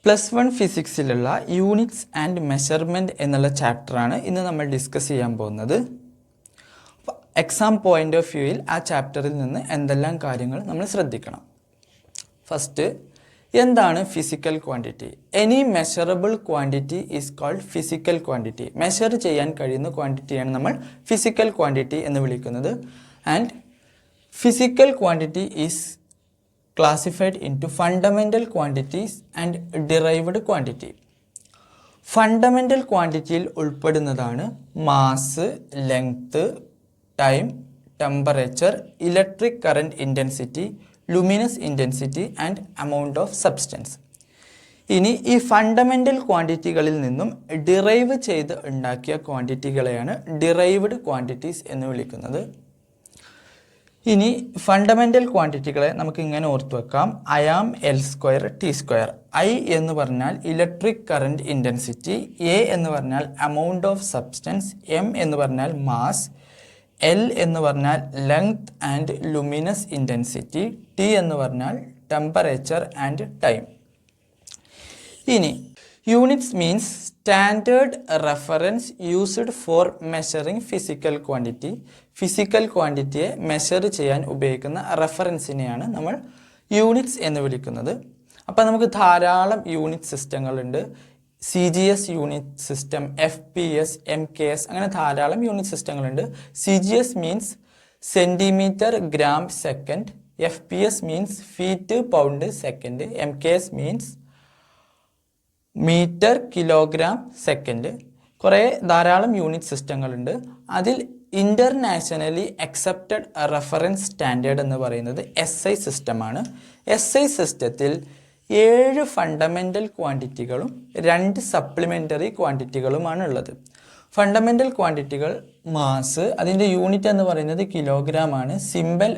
+1 ഫിസിക്സിലുള്ള units and measurement എന്നുള്ള ചാപ്റ്ററാണ് ഇന്ന് നമ്മൾ ഡിസ്കസ് ചെയ്യാൻ പോകുന്നത്. എക്സാം പോയിൻ്റ് ഓഫ് വ്യൂയിൽ ആ ചാപ്റ്ററിൽ നിന്ന് എന്തെല്ലാം കാര്യങ്ങൾ നമ്മൾ ശ്രദ്ധിക്കണം. ഫസ്റ്റ്, എന്താണ് physical quantity? Any measurable quantity is called physical quantity. Measure ചെയ്യാൻ കഴിയുന്ന ക്വാണ്ടിറ്റിയാണ് നമ്മൾ ഫിസിക്കൽ ക്വാണ്ടിറ്റി എന്ന് വിളിക്കുന്നത്. And physical quantity is classified into fundamental quantities and derived quantity. Fundamental ക്വാണ്ടിറ്റിയിൽ ഉൾപ്പെടുന്നതാണ് mass, length, time, temperature, electric current intensity, luminous intensity and amount of substance. ഇനി ഈ ഫണ്ടമെൻ്റൽ ക്വാണ്ടിറ്റികളിൽ നിന്നും ഡിറൈവ് ചെയ്ത് ഉണ്ടാക്കിയ ക്വാണ്ടിറ്റികളെയാണ് ഡിറൈവ്ഡ് ക്വാണ്ടിറ്റീസ് എന്ന് വിളിക്കുന്നത്. ഇനി ഫണ്ടമെൻ്റൽ ക്വാണ്ടിറ്റികളെ നമുക്ക് ഇങ്ങനെ ഓർത്തു വെക്കാം. I am L²T². I എന്ന് പറഞ്ഞാൽ ഇലക്ട്രിക് കറൻറ്റ് ഇൻറ്റൻസിറ്റി, A എന്ന് പറഞ്ഞാൽ എമൗണ്ട് ഓഫ് സബ്സ്റ്റൻസ്, M എന്ന് പറഞ്ഞാൽ മാസ്, L എന്ന് പറഞ്ഞാൽ length and luminous intensity, T എന്ന് പറഞ്ഞാൽ ടെമ്പറേച്ചർ ആൻഡ് ടൈം. ഇനി units means standard reference used for measuring physical quantity. Physical ക്വാണ്ടിറ്റിയെ മെഷർ ചെയ്യാൻ ഉപയോഗിക്കുന്ന റെഫറൻസിനെയാണ് നമ്മൾ യൂണിറ്റ്സ് എന്ന് വിളിക്കുന്നത്. അപ്പോൾ നമുക്ക് ധാരാളം യൂണിറ്റ് സിസ്റ്റങ്ങളുണ്ട്. CGS unit system, FPS, MKS, അങ്ങനെ ധാരാളം യൂണിറ്റ് സിസ്റ്റങ്ങളുണ്ട്. CGS means centimetre gram second, FPS means feet pound second, MKS means metre kilogram second. ധാരാളം യൂണിറ്റ് സിസ്റ്റങ്ങളുണ്ട്. അതിൽ ഇൻ്റർനാഷണലി അക്സെപ്റ്റഡ് റെഫറൻസ് സ്റ്റാൻഡേർഡ് എന്ന് പറയുന്നത് SI സിസ്റ്റമാണ്. SI സിസ്റ്റത്തിൽ 7 ഫണ്ടമെൻ്റൽ ക്വാണ്ടിറ്റികളും 2 സപ്ലിമെൻ്ററി ക്വാണ്ടിറ്റികളുമാണ് ഉള്ളത്. ഫണ്ടമെൻ്റൽ ക്വാണ്ടിറ്റികൾ മാസ്, അതിൻ്റെ യൂണിറ്റ് എന്ന് പറയുന്നത് കിലോഗ്രാം ആണ്. സിമ്പൽ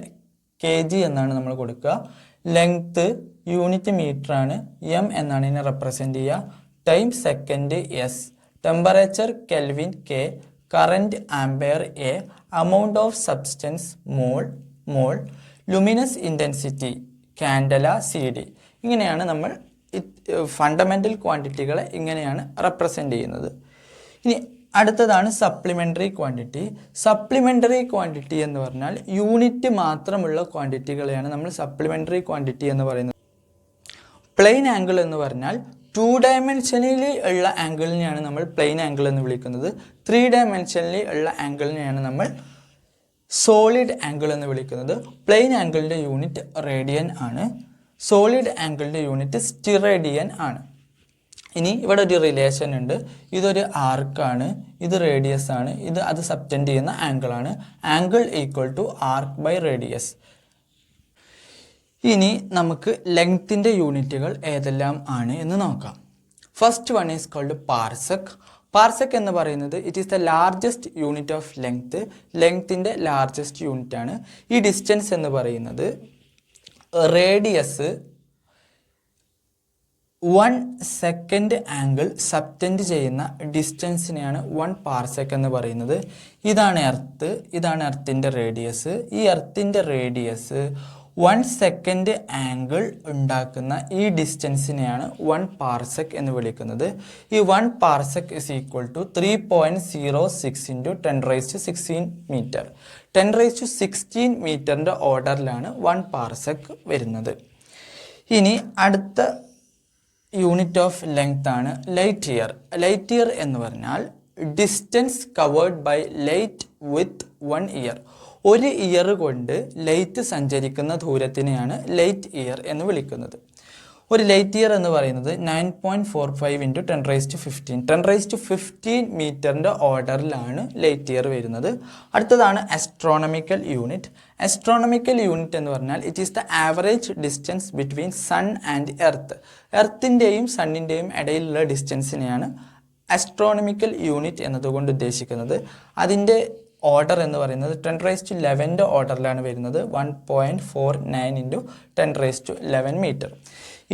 kg എന്നാണ് നമ്മൾ കൊടുക്കുക. ലെങ്ത്ത് യൂണിറ്റ് മീറ്റർ ആണ്, M എന്നാണ് ഇതിനെ റെപ്രസെൻ്റ് ചെയ്യുക. Time second S, temperature kelvin K, current ampere A, amount of substance mole, luminous intensity candela CD. ഇങ്ങനെയാണ് നമ്മൾ ഫണ്ടമെൻ്റൽ ക്വാണ്ടിറ്റികളെ ഇങ്ങനെയാണ് റെപ്രസെൻ്റ് ചെയ്യുന്നത്. ഇനി അടുത്തതാണ് സപ്ലിമെൻ്ററി ക്വാണ്ടിറ്റി. സപ്ലിമെൻ്ററി ക്വാണ്ടിറ്റി എന്ന് പറഞ്ഞാൽ യൂണിറ്റ് മാത്രമുള്ള ക്വാണ്ടിറ്റികളെയാണ് നമ്മൾ സപ്ലിമെൻ്ററി ക്വാണ്ടിറ്റി എന്ന് പറയുന്നത്. പ്ലെയിൻ ആംഗിൾ എന്ന് പറഞ്ഞാൽ 2 ഡയമെൻഷനിൽ ഉള്ള ആംഗിളിനെയാണ് നമ്മൾ പ്ലെയിൻ ആംഗിൾ എന്ന് വിളിക്കുന്നത്. 3 ഡയമെൻഷനിൽ ഉള്ള ആംഗിളിനെയാണ് നമ്മൾ സോളിഡ് ആംഗിൾ എന്ന് വിളിക്കുന്നത്. പ്ലെയിൻ ആംഗിളിൻ്റെ യൂണിറ്റ് റേഡിയൻ ആണ്. സോളിഡ് ആംഗിളിൻ്റെ യൂണിറ്റ് സ്റ്റിറേഡിയൻ ആണ്. ഇനി ഇവിടെ ഒരു റിലേഷൻ ഉണ്ട്. ഇതൊരു ആർക്കാണ്, ഇത് റേഡിയസ് ആണ്, അത് സബ്റ്റൻഡ് ചെയ്യുന്ന ആംഗിളാണ്. Angle equal to arc by radius. ഇനി നമുക്ക് ലെങ്ത്തിൻ്റെ യൂണിറ്റുകൾ ഏതെല്ലാം ആണ് എന്ന് നോക്കാം. First one is called parsec. Parsec എന്ന് പറയുന്നത് it is the largest unit of length. ലെങ്ത്തിൻ്റെ ലാർജസ്റ്റ് യൂണിറ്റ് ആണ്. ഈ ഡിസ്റ്റൻസ് എന്ന് പറയുന്നത് റേഡിയസ് 1 സെക്കൻഡ് ആംഗിൾ സബ്റ്റൻഡ് ചെയ്യുന്ന ഡിസ്റ്റൻസിനെയാണ് 1 പാർസെക് എന്ന് പറയുന്നത്. ഇതാണ് എർത്ത്, ഇതാണ് എർത്തിൻ്റെ റേഡിയസ്. ഈ എർത്തിൻ്റെ റേഡിയസ് 1 സെക്കൻഡ് ആംഗിൾ ഉണ്ടാക്കുന്ന ഈ ഡിസ്റ്റൻസിനെയാണ് 1 പാർസെക് എന്ന് വിളിക്കുന്നത്. ഈ 1 parsec is equal to 3.06 into 10⁻16 metre. 10⁻16 മീറ്ററിൻ്റെ ഓർഡറിലാണ് 1 പാർസെക് വരുന്നത്. ഇനി അടുത്ത യൂണിറ്റ് ഓഫ് ലെങ്ത് ആണ് ലൈറ്റ് ഇയർ. ലൈറ്റ് ഇയർ എന്ന് പറഞ്ഞാൽ distance covered by light with 1 year. 1 year കൊണ്ട് ലൈറ്റ് സഞ്ചരിക്കുന്ന ദൂരത്തിനെയാണ് ലൈറ്റ് ഇയർ എന്ന് വിളിക്കുന്നത്. ഒരു ലൈറ്റ് ഇയർ എന്ന് പറയുന്നത് 9.45 ഇൻറ്റു 10⁻15. 10⁻15 മീറ്ററിൻ്റെ ഓർഡറിലാണ് ലൈറ്റ് ഇയർ വരുന്നത്. അടുത്തതാണ് ആസ്ട്രോണമിക്കൽ യൂണിറ്റ്. ആസ്ട്രോണമിക്കൽ യൂണിറ്റ് എന്ന് പറഞ്ഞാൽ it is the average distance between sun and earth. എർത്തിൻ്റെയും സണ്ണിൻ്റെയും ഇടയിലുള്ള ഡിസ്റ്റൻസിനെയാണ് ആസ്ട്രോണമിക്കൽ യൂണിറ്റ് എന്നതുകൊണ്ട് ഉദ്ദേശിക്കുന്നത്. അതിൻ്റെ ഓർഡർ എന്ന് പറയുന്നത് 10⁻11 ഓർഡറിലാണ് വരുന്നത്. 1.49 ഇൻറ്റു 10⁻11 മീറ്റർ.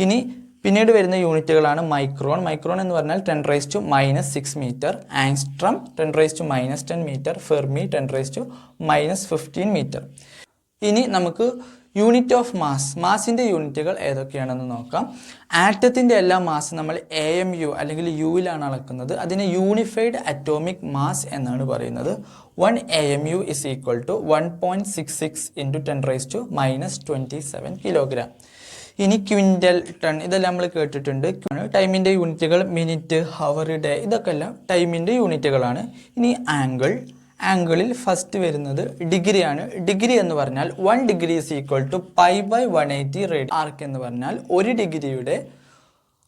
ഇനി പിന്നീട് വരുന്ന യൂണിറ്റുകളാണ് മൈക്രോൺ. മൈക്രോൺ എന്ന് പറഞ്ഞാൽ 10⁻⁻6 metre. Angstrom 10⁻⁻10 metre. Fermi 10⁻⁻15 metre. ഇനി നമുക്ക് യൂണിറ്റ് ഓഫ് മാസിൻ്റെ യൂണിറ്റുകൾ ഏതൊക്കെയാണെന്ന് നോക്കാം. ആറ്റത്തിൻ്റെ എല്ലാ മാസ് നമ്മൾ AMU അല്ലെങ്കിൽ യുയിലാണ് അളക്കുന്നത്. അതിനെ യൂണിഫൈഡ് അറ്റോമിക് മാസ് എന്നാണ് പറയുന്നത്. 1 AMU is equal to 1.66 into 10⁻⁻27 kilogram. ഇനി ക്വിൻ്റൽ, ടൺ ഇതെല്ലാം നമ്മൾ കേട്ടിട്ടുണ്ട്. ടൈമിൻ്റെ യൂണിറ്റുകൾ മിനിറ്റ്, ഹവർ, ഡേ ഇതൊക്കെ എല്ലാം ടൈമിൻ്റെ യൂണിറ്റുകളാണ്. ഇനി ആംഗിളിൽ ഫസ്റ്റ് വരുന്നത് ഡിഗ്രിയാണ്. ഡിഗ്രി എന്ന് പറഞ്ഞാൽ 1 degree is equal to π/180 radian. Arc എന്ന് പറഞ്ഞാൽ 1 ഡിഗ്രിയുടെ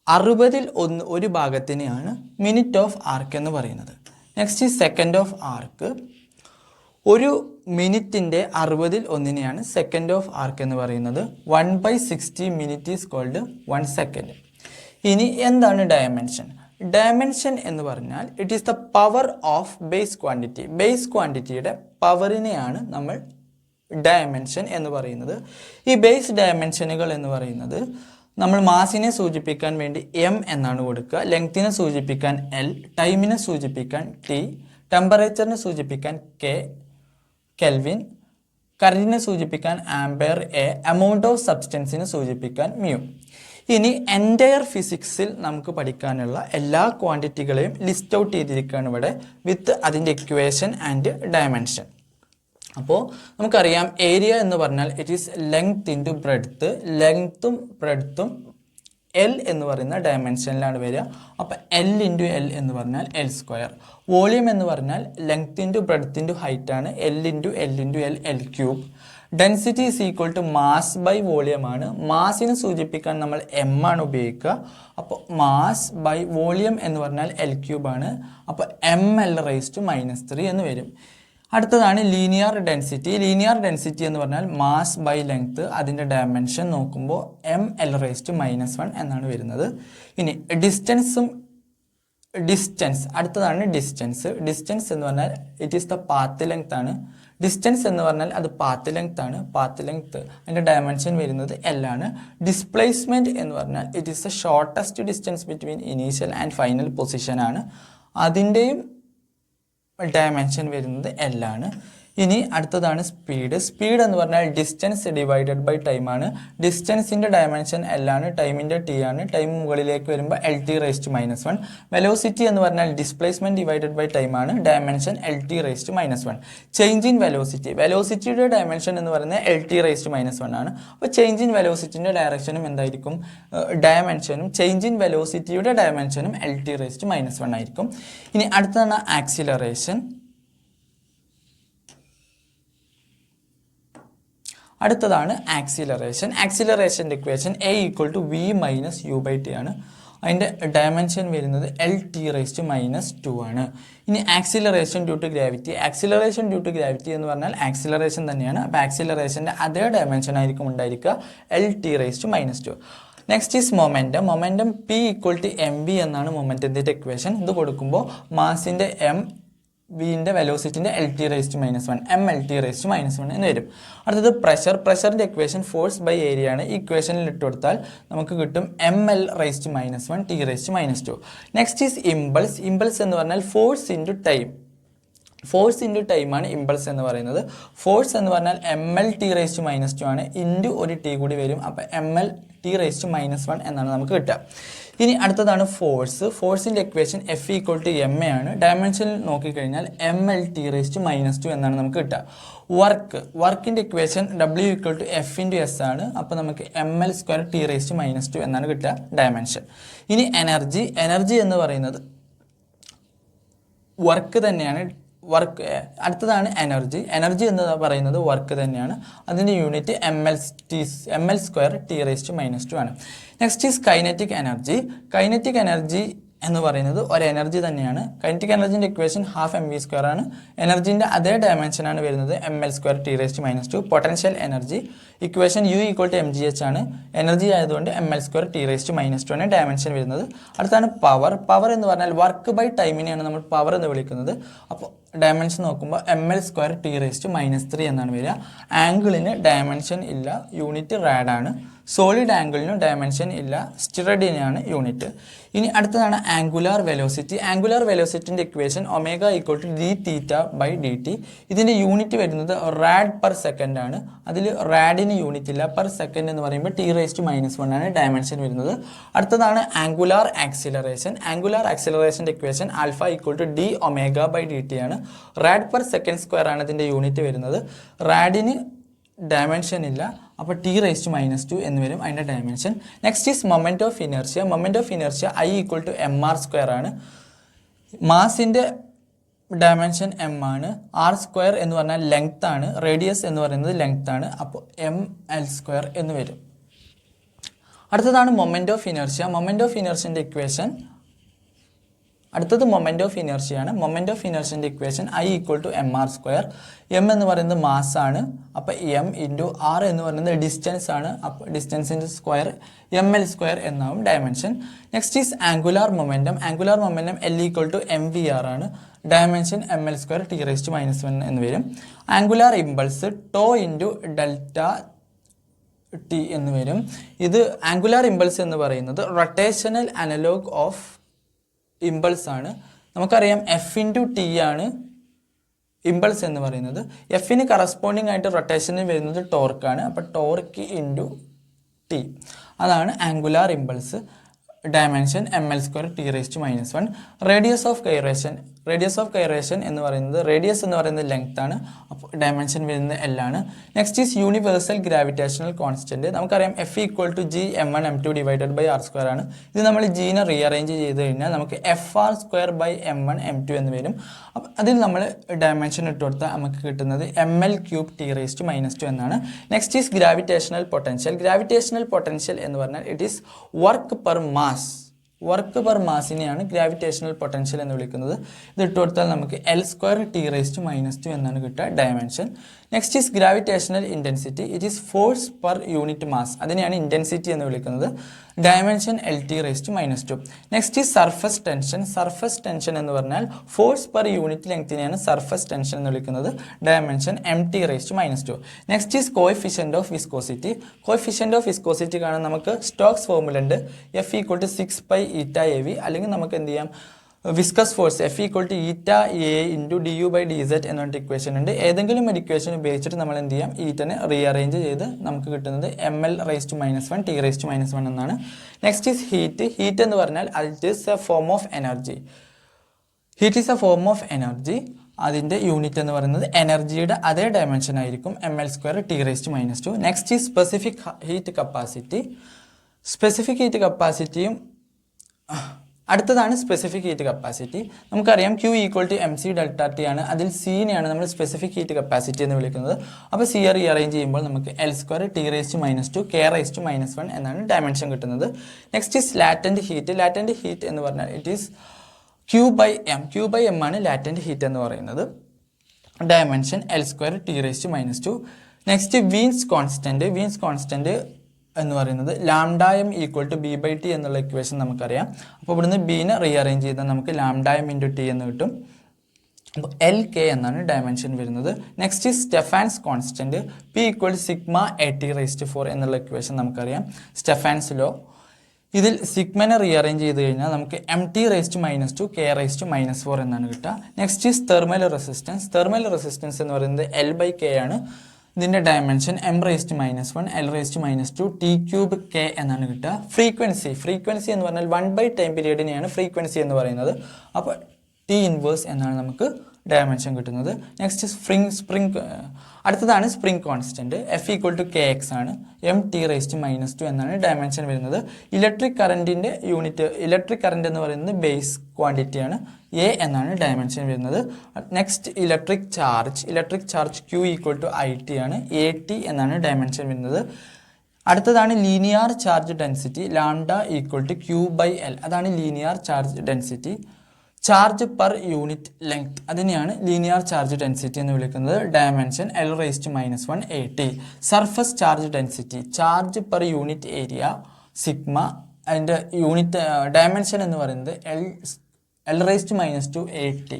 60ൽ 1 ഭാഗത്തിനെയാണ് മിനിറ്റ് ഓഫ് ആർക്ക് എന്ന് പറയുന്നത്. നെക്സ്റ്റ് സെക്കൻഡ് ഓഫ് ആർക്ക്. ഒരു മിനിറ്റിൻ്റെ 60ൽ 1നെയാണ് സെക്കൻഡ് ഓഫ് ആർക്ക് എന്ന് പറയുന്നത്. 1/60 മിനിറ്റ് ഈസ് കോൾഡ് 1 സെക്കൻഡ്. ഇനി എന്താണ് ഡയമെൻഷൻ? ഡയമെൻഷൻ എന്ന് പറഞ്ഞാൽ it is the power of base quantity. Base ക്വാണ്ടിറ്റിയുടെ പവറിനെയാണ് നമ്മൾ ഡയമെൻഷൻ എന്ന് പറയുന്നത്. ഈ ബേസ് ഡയമെൻഷനുകൾ എന്ന് പറയുന്നത് നമ്മൾ മാസിനെ സൂചിപ്പിക്കാൻ വേണ്ടി M എന്നാണ് കൊടുക്കുക, ലെങ്തിനെ സൂചിപ്പിക്കാൻ L, ടൈമിനെ സൂചിപ്പിക്കാൻ T, ടെമ്പറേച്ചറിനെ സൂചിപ്പിക്കാൻ കെൽവിൻ, കറന്റിനെ സൂചിപ്പിക്കാൻ ആംപെയർ A, എമൗണ്ട് ഓഫ് സബ്സ്റ്റൻസിനെ സൂചിപ്പിക്കാൻ മ്യൂ. ഇനി എൻറ്റയർ ഫിസിക്സിൽ നമുക്ക് പഠിക്കാനുള്ള എല്ലാ ക്വാണ്ടിറ്റികളെയും ലിസ്റ്റ് ഔട്ട് ചെയ്തിരിക്കുകയാണ് ഇവിടെ വിത്ത് അതിൻ്റെ ഇക്വേഷൻ ആൻഡ് ഡയമെൻഷൻ. അപ്പോൾ നമുക്കറിയാം ഏരിയ എന്ന് പറഞ്ഞാൽ it is length into breadth. ലെങ്ത്തും ബ്രെഡ്ത്തും L എന്ന് പറയുന്ന ഡയമെൻഷനിലാണ് വരിക. അപ്പോൾ L ഇൻറ്റു L എന്ന് പറഞ്ഞാൽ L². വോളിയം എന്ന് പറഞ്ഞാൽ length into breadth into height ആണ്. L into L into L, L³. Density is equal to mass by volume ആണ്. മാസിനെ സൂചിപ്പിക്കാൻ നമ്മൾ M ആണ് ഉപയോഗിക്കുക. അപ്പോൾ മാസ് ബൈ വോളിയം എന്ന് പറഞ്ഞാൽ L³ ആണ്. അപ്പോൾ ml⁻³ എന്ന് വരും. അടുത്തതാണ് ലീനിയർ ഡെൻസിറ്റി. ലീനിയർ ഡെൻസിറ്റി എന്ന് പറഞ്ഞാൽ മാസ് ബൈ ലെങ്ത്. അതിൻ്റെ ഡയമെൻഷൻ നോക്കുമ്പോൾ ml⁻⁻1 എന്നാണ് വരുന്നത്. ഇനി ഡിസ്റ്റൻസ് അടുത്തതാണ് ഡിസ്റ്റൻസ്. ഡിസ്റ്റൻസ് എന്ന് പറഞ്ഞാൽ it is the path length ആണ്. ഡിസ്റ്റൻസ് എന്ന് പറഞ്ഞാൽ അത് പാത്ത് ലെങ്ത് ആണ്. പാത്ത് ലെങ്ത് അതിൻ്റെ ഡയമെൻഷൻ വരുന്നത് L ആണ്. ഡിസ്പ്ലേസ്മെൻറ്റ് എന്ന് പറഞ്ഞാൽ it is the shortest distance between initial and final position ആണ്. അതിൻ്റെയും ഡയമെൻഷൻ വരുന്നത് L ആണ്. ഇനി അടുത്തതാണ് സ്പീഡ്. സ്പീഡ് എന്ന് പറഞ്ഞാൽ ഡിസ്റ്റൻസ് ഡിവൈഡഡ് ബൈ ടൈം ആണ്. ഡിസ്റ്റൻസിൻ്റെ ഡയമെൻഷൻ L ആണ്, ടൈമിൻ്റെ T ആണ്. ടൈം മുകളിലേക്ക് വരുമ്പോൾ LT⁻⁻1. വെലോസിറ്റി എന്ന് പറഞ്ഞാൽ ഡിസ്പ്ലേസ്മെൻറ്റ് ഡിവൈഡഡ് ബൈ ടൈം ആണ്, dimension LT⁻⁻1. Change in velocity. വെലോസിറ്റിയുടെ ഡയമെൻഷൻ എന്ന് പറയുന്നത് LT⁻⁻1 ആണ്. അപ്പോൾ ചേഞ്ച് ഇൻ വെലോസിറ്റിൻ്റെ ഡയറക്ഷനും എന്തായിരിക്കും? ഡയമെൻഷനും ചേഞ്ച് ഇൻ വെലോസിറ്റിയുടെ ഡയമെൻഷനും LT⁻⁻1 ആയിരിക്കും. ഇനി അടുത്തതാണ് ആക്സിലറേഷൻ. അടുത്തതാണ് ആക്സിലറേഷൻ. ആക്സിലറേഷൻ്റെ ഇക്വേഷൻ A = V - U/T ആണ്. അതിൻ്റെ ഡയമെൻഷൻ വരുന്നത് LT⁻⁻2 ആണ്. ഇനി acceleration due to gravity. Acceleration due to gravity എന്ന് പറഞ്ഞാൽ ആക്സിലറേഷൻ തന്നെയാണ്. അപ്പോൾ ആക്സിലറേഷൻ്റെ അതേ ഡയമെൻഷൻ ആയിരിക്കും ഉണ്ടായിരിക്കുക, LT⁻⁻2. Next is momentum. Momentum P = mv എന്നാണ് മൊമെൻറ്റത്തിൻ്റെ ഇക്വേഷൻ. ഇത് കൊടുക്കുമ്പോൾ മാസിൻ്റെ M, വിൻ്റെ വെലോസിറ്റിൻ്റെ LT⁻⁻1, mLT⁻⁻1 എന്ന് വരും. അടുത്തത് പ്രഷർ. പ്രഷറിൻ്റെ ഇക്വേഷൻ ഫോഴ്സ് ബൈ ഏരിയ ആണ്. ഈ ഇക്വേഷനിൽ ഇട്ട് കൊടുത്താൽ നമുക്ക് കിട്ടും ml⁻⁻1 T⁻². Next is impulse. Impulse എന്ന് പറഞ്ഞാൽ force into time. Force into ടൈമാണ് ഇമ്പൾസ് എന്ന് പറയുന്നത്. ഫോഴ്സ് എന്ന് പറഞ്ഞാൽ ml⁻⁻2 ആണ്. ഇൻറ്റു ഒരു T കൂടി വരും. അപ്പോൾ ml⁻⁻1 എന്നാണ് നമുക്ക് കിട്ടുക. ഇനി അടുത്തതാണ് ഫോഴ്സ്. ഫോഴ്സിൻ്റെ ഇക്വേഷൻ F = ma ആണ്. ഡയമെൻഷനിൽ നോക്കിക്കഴിഞ്ഞാൽ ml⁻⁻2 എന്നാണ് നമുക്ക് കിട്ടുക. വർക്കിൻ്റെ ഇക്വേഷൻ W = F × S ആണ്. അപ്പോൾ നമുക്ക് ml² T⁻⁻2 എന്നാണ് കിട്ടുക ഡയമെൻഷൻ. ഇനി എനർജി. എനർജി എന്ന് പറയുന്നത് വർക്ക് തന്നെയാണ്. അടുത്തതാണ് എനർജി. എനർജി എന്ന് പറയുന്നത് വർക്ക് തന്നെയാണ്. അതിൻ്റെ യൂണിറ്റ് ml² T⁻⁻2 ആണ്. Next is kinetic energy. Kinetic energy എന്ന് പറയുന്നത് ഒരു എനർജി തന്നെയാണ്. കൈനറ്റിക് എനർജിൻ്റെ ഇക്വേഷൻ ½mv² ആണ്. എനർജിൻ്റെ അതേ ഡയമെൻഷനാണ് വരുന്നത് ml² T⁻⁻2. Potential energy equation U = mgh ആണ്. എനർജി ആയതുകൊണ്ട് ml² T⁻⁻2 ആണ് ഡയമെൻഷൻ വരുന്നത്. അടുത്താണ് പവർ. പവർ എന്ന് പറഞ്ഞാൽ വർക്ക് ബൈ ടൈമിനെയാണ് നമ്മൾ പവർ എന്ന് വിളിക്കുന്നത്. അപ്പോൾ ഡയമെൻഷൻ നോക്കുമ്പോൾ ml² T⁻⁻3 എന്നാണ് വരിക. ആംഗിളിന് ഡയമെൻഷൻ ഇല്ല, യൂണിറ്റ് റാഡ് ആണ്. സോളിഡ് ആംഗിളിനും ഡയമെൻഷൻ ഇല്ല, സ്റ്റിറഡിനാണ് യൂണിറ്റ്. ഇനി അടുത്തതാണ് ആംഗുലാർ വെലോസിറ്റി. ആംഗുലാർ വെലോസിറ്റിൻ്റെ equation omega equal to d theta by d t. ഇതിൻ്റെ യൂണിറ്റ് വരുന്നത് റാഡ് പെർ സെക്കൻഡ് ആണ്. അതിൽ റാഡിന് യൂണിറ്റ് ഇല്ല, പെർ സെക്കൻഡ് എന്ന് പറയുമ്പോൾ t⁻⁻1 ആണ് ഡയമെൻഷൻ വരുന്നത്. അടുത്തതാണ് ആംഗുലാർ ആക്സിലറേഷൻ. ആംഗുലാർ ആക്സിലറേഷൻ്റെ equation alpha equal to d omega by d t ആണ്. റാഡ് പെർ സെക്കൻഡ് സ്ക്വയർ ആണ് ഇതിൻ്റെ യൂണിറ്റ് വരുന്നത്. റാഡിന് ഡയമെൻഷൻ ഇല്ല, അപ്പോൾ t⁻2 എന്ന് വരും അതിൻ്റെ dimension. Next is moment of inertia. Moment of inertia I equal to mr square ആണ്. മാസിൻ്റെ ഡയമെൻഷൻ m ആണ്. r സ്ക്വയർ എന്ന് പറഞ്ഞാൽ ലെങ്ത് ആണ്, റേഡിയസ് എന്ന് പറയുന്നത് ലെങ്ത് ആണ്, അപ്പോൾ ml സ്ക്വയർ എന്ന് വരും. അടുത്തതാണ് moment of inertia. Moment of ഇനർഷ്യൻ്റെ ഇക്വേഷൻ അടുത്തത് മൊമെൻറ്റ് ഓഫ് ഇനർഷ്യയാണ്. മൊമെൻറ്റ് ഓഫ് ഇനർഷ്യൻ്റെ equation I equal to mr square. m എന്ന് പറയുന്നത് മാസ് ആണ്, അപ്പോൾ m ഇൻറ്റു r എന്ന് പറയുന്നത് ഡിസ്റ്റൻസ് ആണ്, അപ്പോൾ ഡിസ്റ്റൻസിൻ്റെ സ്ക്വയർ ml സ്ക്വയർ എന്നാവും dimension. Next is angular momentum. Angular momentum L equal to mvr ആണ്. ഡയമെൻഷൻ ml സ്ക്വയർ t⁻⁻1 എന്ന് വരും. ആംഗുലാർ ഇമ്പൾസ് ടോ ഇൻറ്റു ഡെൽറ്റ ടി എന്ന് വരും. ഇത് ആംഗുലാർ ഇമ്പൾസ് എന്ന് പറയുന്നത് റൊട്ടേഷണൽ അനലോഗ് ഓഫ് ഇമ്പൾസ് ആണ്. നമുക്കറിയാം എഫ് ഇൻറ്റു ടി ആണ് ഇമ്പൾസ് എന്ന് പറയുന്നത്. എഫിന് കറസ്പോണ്ടിങ് ആയിട്ട് റൊട്ടേഷനിൽ വരുന്നത് ടോർക്കാണ്, അപ്പോൾ ടോർക്ക് ഇൻറ്റു ടി, അതാണ് angular impulse. Dimension ml square t⁻⁻1. Radius of gyration. Radius of gyration എന്ന് പറയുന്നത് റേഡിയസ് എന്ന് പറയുന്നത് ലെങ്ത് ആണ്, അപ്പോൾ ഡയമെൻഷൻ വരുന്നത് L ആണ്. Next is universal gravitational constant. നമുക്കറിയാം F equal to G m1 m2 divided by r square ആണ്. ഇത് നമ്മൾ ജീനെ റീഅറേഞ്ച് ചെയ്ത് കഴിഞ്ഞാൽ നമുക്ക് FR square by m1 m2 എന്ന് വരും. അപ്പം അതിൽ നമ്മൾ ഡയമെൻഷൻ ഇട്ട് കൊടുത്താൽ നമുക്ക് കിട്ടുന്നത് ml ക്യൂബ് t⁻2 എന്നാണ്. Next is gravitational potential. Gravitational potential എന്ന് പറഞ്ഞാൽ it is work per mass. Work per മാസിനെയാണ് ഗ്രാവിറ്റേഷണൽ പൊട്ടൻഷ്യൽ എന്ന് വിളിക്കുന്നത്. ഇത് ഇട്ട് കൊടുത്താൽ നമുക്ക് L സ്ക്വയർ t⁻2 എന്നാണ് കിട്ടുക dimension. Next is gravitational intensity. It is force per unit mass, അതിനെയാണ് ഇൻറ്റൻസിറ്റി എന്ന് വിളിക്കുന്നത്. Dimension L⁻². Next is surface tension. Surface tension എന്ന് പറഞ്ഞാൽ ഫോഴ്സ് പെർ യൂണിറ്റ് ലെങ്ത്തിനെയാണ് സർഫസ് ടെൻഷൻ എന്ന് വിളിക്കുന്നത്. Dimension m⁻². Next is coefficient of viscosity. Coefficient of viscosity കാണാൻ നമുക്ക് സ്റ്റോക്സ് ഫോർമുല ഉണ്ട്. F ഈക്വൽ ടു 6π∗AV, അല്ലെങ്കിൽ നമുക്ക് എന്ത് ചെയ്യാം, viscous force F equal to ηA into du/dz എന്ന് പറഞ്ഞിട്ട് ഇക്വേഷൻ ഉണ്ട്. ഏതെങ്കിലും ഒരു ഇക്വേഷൻ ഉപയോഗിച്ചിട്ട് നമ്മൾ എന്ത് ചെയ്യാം, ഈറ്റനെ റീഅറേഞ്ച് ചെയ്ത് നമുക്ക് കിട്ടുന്നത് ml⁻1 t⁻1 എന്നാണ്. Next is heat. ഹീറ്റ് എന്ന് പറഞ്ഞാൽ it is a form of energy. Heat is a form of energy. അതിൻ്റെ യൂണിറ്റ് എന്ന് പറയുന്നത് എനർജിയുടെ അതേ ഡയമെൻഷൻ ആയിരിക്കും, ml² t⁻². Next is specific heat capacity. Specific heat കപ്പാസിറ്റിയും അടുത്തതാണ് സ്പെസിഫിക് ഹീറ്റ് കപ്പാസിറ്റി. നമുക്കറിയാം Q equal to mc delta t ആണ്. അതിൽ സീനെയാണ് നമ്മൾ സ്പെസിഫിക് ഹീറ്റ് കപ്പാസിറ്റി എന്ന് വിളിക്കുന്നത്. അപ്പോൾ സി റീഅറേഞ്ച് ചെയ്യുമ്പോൾ നമുക്ക് L² t⁻2 k⁻−1 എന്നാണ് ഡയമെൻഷൻ കിട്ടുന്നത്. Next is latent heat. Latent heat എന്ന് പറഞ്ഞാൽ ഇറ്റ് ഈസ് Q/m. Q/m ആണ് ലാറ്റൻറ്റ് ഹീറ്റ് എന്ന് പറയുന്നത്. Dimension L² t⁻2. Next Wien's constant. Wien's constant എന്ന് പറയുന്നത് λm ഈക്വൽ ടു b/t എന്നുള്ള ഇക്വേഷൻ നമുക്കറിയാം. അപ്പോൾ ഇവിടുന്ന് ബീനെ റീഅറേഞ്ച് ചെയ്താൽ നമുക്ക് λm ഇൻറ്റു ടി എന്ന് കിട്ടും. അപ്പോൾ LK എന്നാണ് ഡയമെൻഷൻ വരുന്നത്. Next is Stefan's constant. P equal σ(a⁻⁴) എന്നുള്ള ഇക്വേഷൻ നമുക്കറിയാം, സ്റ്റെഫാൻസ് ലോ. ഇതിൽ സിഗ്മനെ റീഅറേഞ്ച് ചെയ്ത് കഴിഞ്ഞാൽ നമുക്ക് mt⁻2 k⁻⁻4 എന്നാണ് കിട്ടുക. Next is thermal resistance. Thermal resistance എന്ന് പറയുന്നത് L/K ആണ്. ഇതിൻ്റെ ഡയമെൻഷൻ m⁻⁻1 L⁻2 t³ എന്നാണ് കിട്ടുക. ഫ്രീക്വൻസി. ഫ്രീക്വൻസി എന്ന് പറഞ്ഞാൽ 1/ടൈം പീരീഡിനെയാണ് ഫ്രീക്വൻസി എന്ന് പറയുന്നത്. അപ്പോൾ T⁻⁻ എന്നാണ് നമുക്ക് ഡയമെൻഷൻ കിട്ടുന്നത്. Next spring. അടുത്തതാണ് spring constant. F equal to kx ആണ്. mt⁻2 എന്നാണ് ഡയമെൻഷൻ വരുന്നത്. ഇലക്ട്രിക് കറൻറ്റിൻ്റെ യൂണിറ്റ്, ഇലക്ട്രിക് കറൻറ്റ് എന്ന് പറയുന്നത് ബേസ് ക്വാണ്ടിറ്റിയാണ്. A എന്നാണ് ഡയമെൻഷൻ വരുന്നത്. Next electric charge. Electric charge Q equal to IT ആണ്. AT എന്നാണ് ഡയമെൻഷൻ വരുന്നത്. അടുത്തതാണ് linear charge density. λ equal to Q/L, അതാണ് linear charge density. Charge per unit length, അതിനെയാണ് ലീനിയർ ചാർജ് ഡെൻസിറ്റി എന്ന് വിളിക്കുന്നത്. Dimension L⁻⁻1 AT. Surface charge density. Charge per unit area sigma, അതിൻ്റെ unit dimension എന്ന് പറയുന്നത് L⁻2 AT.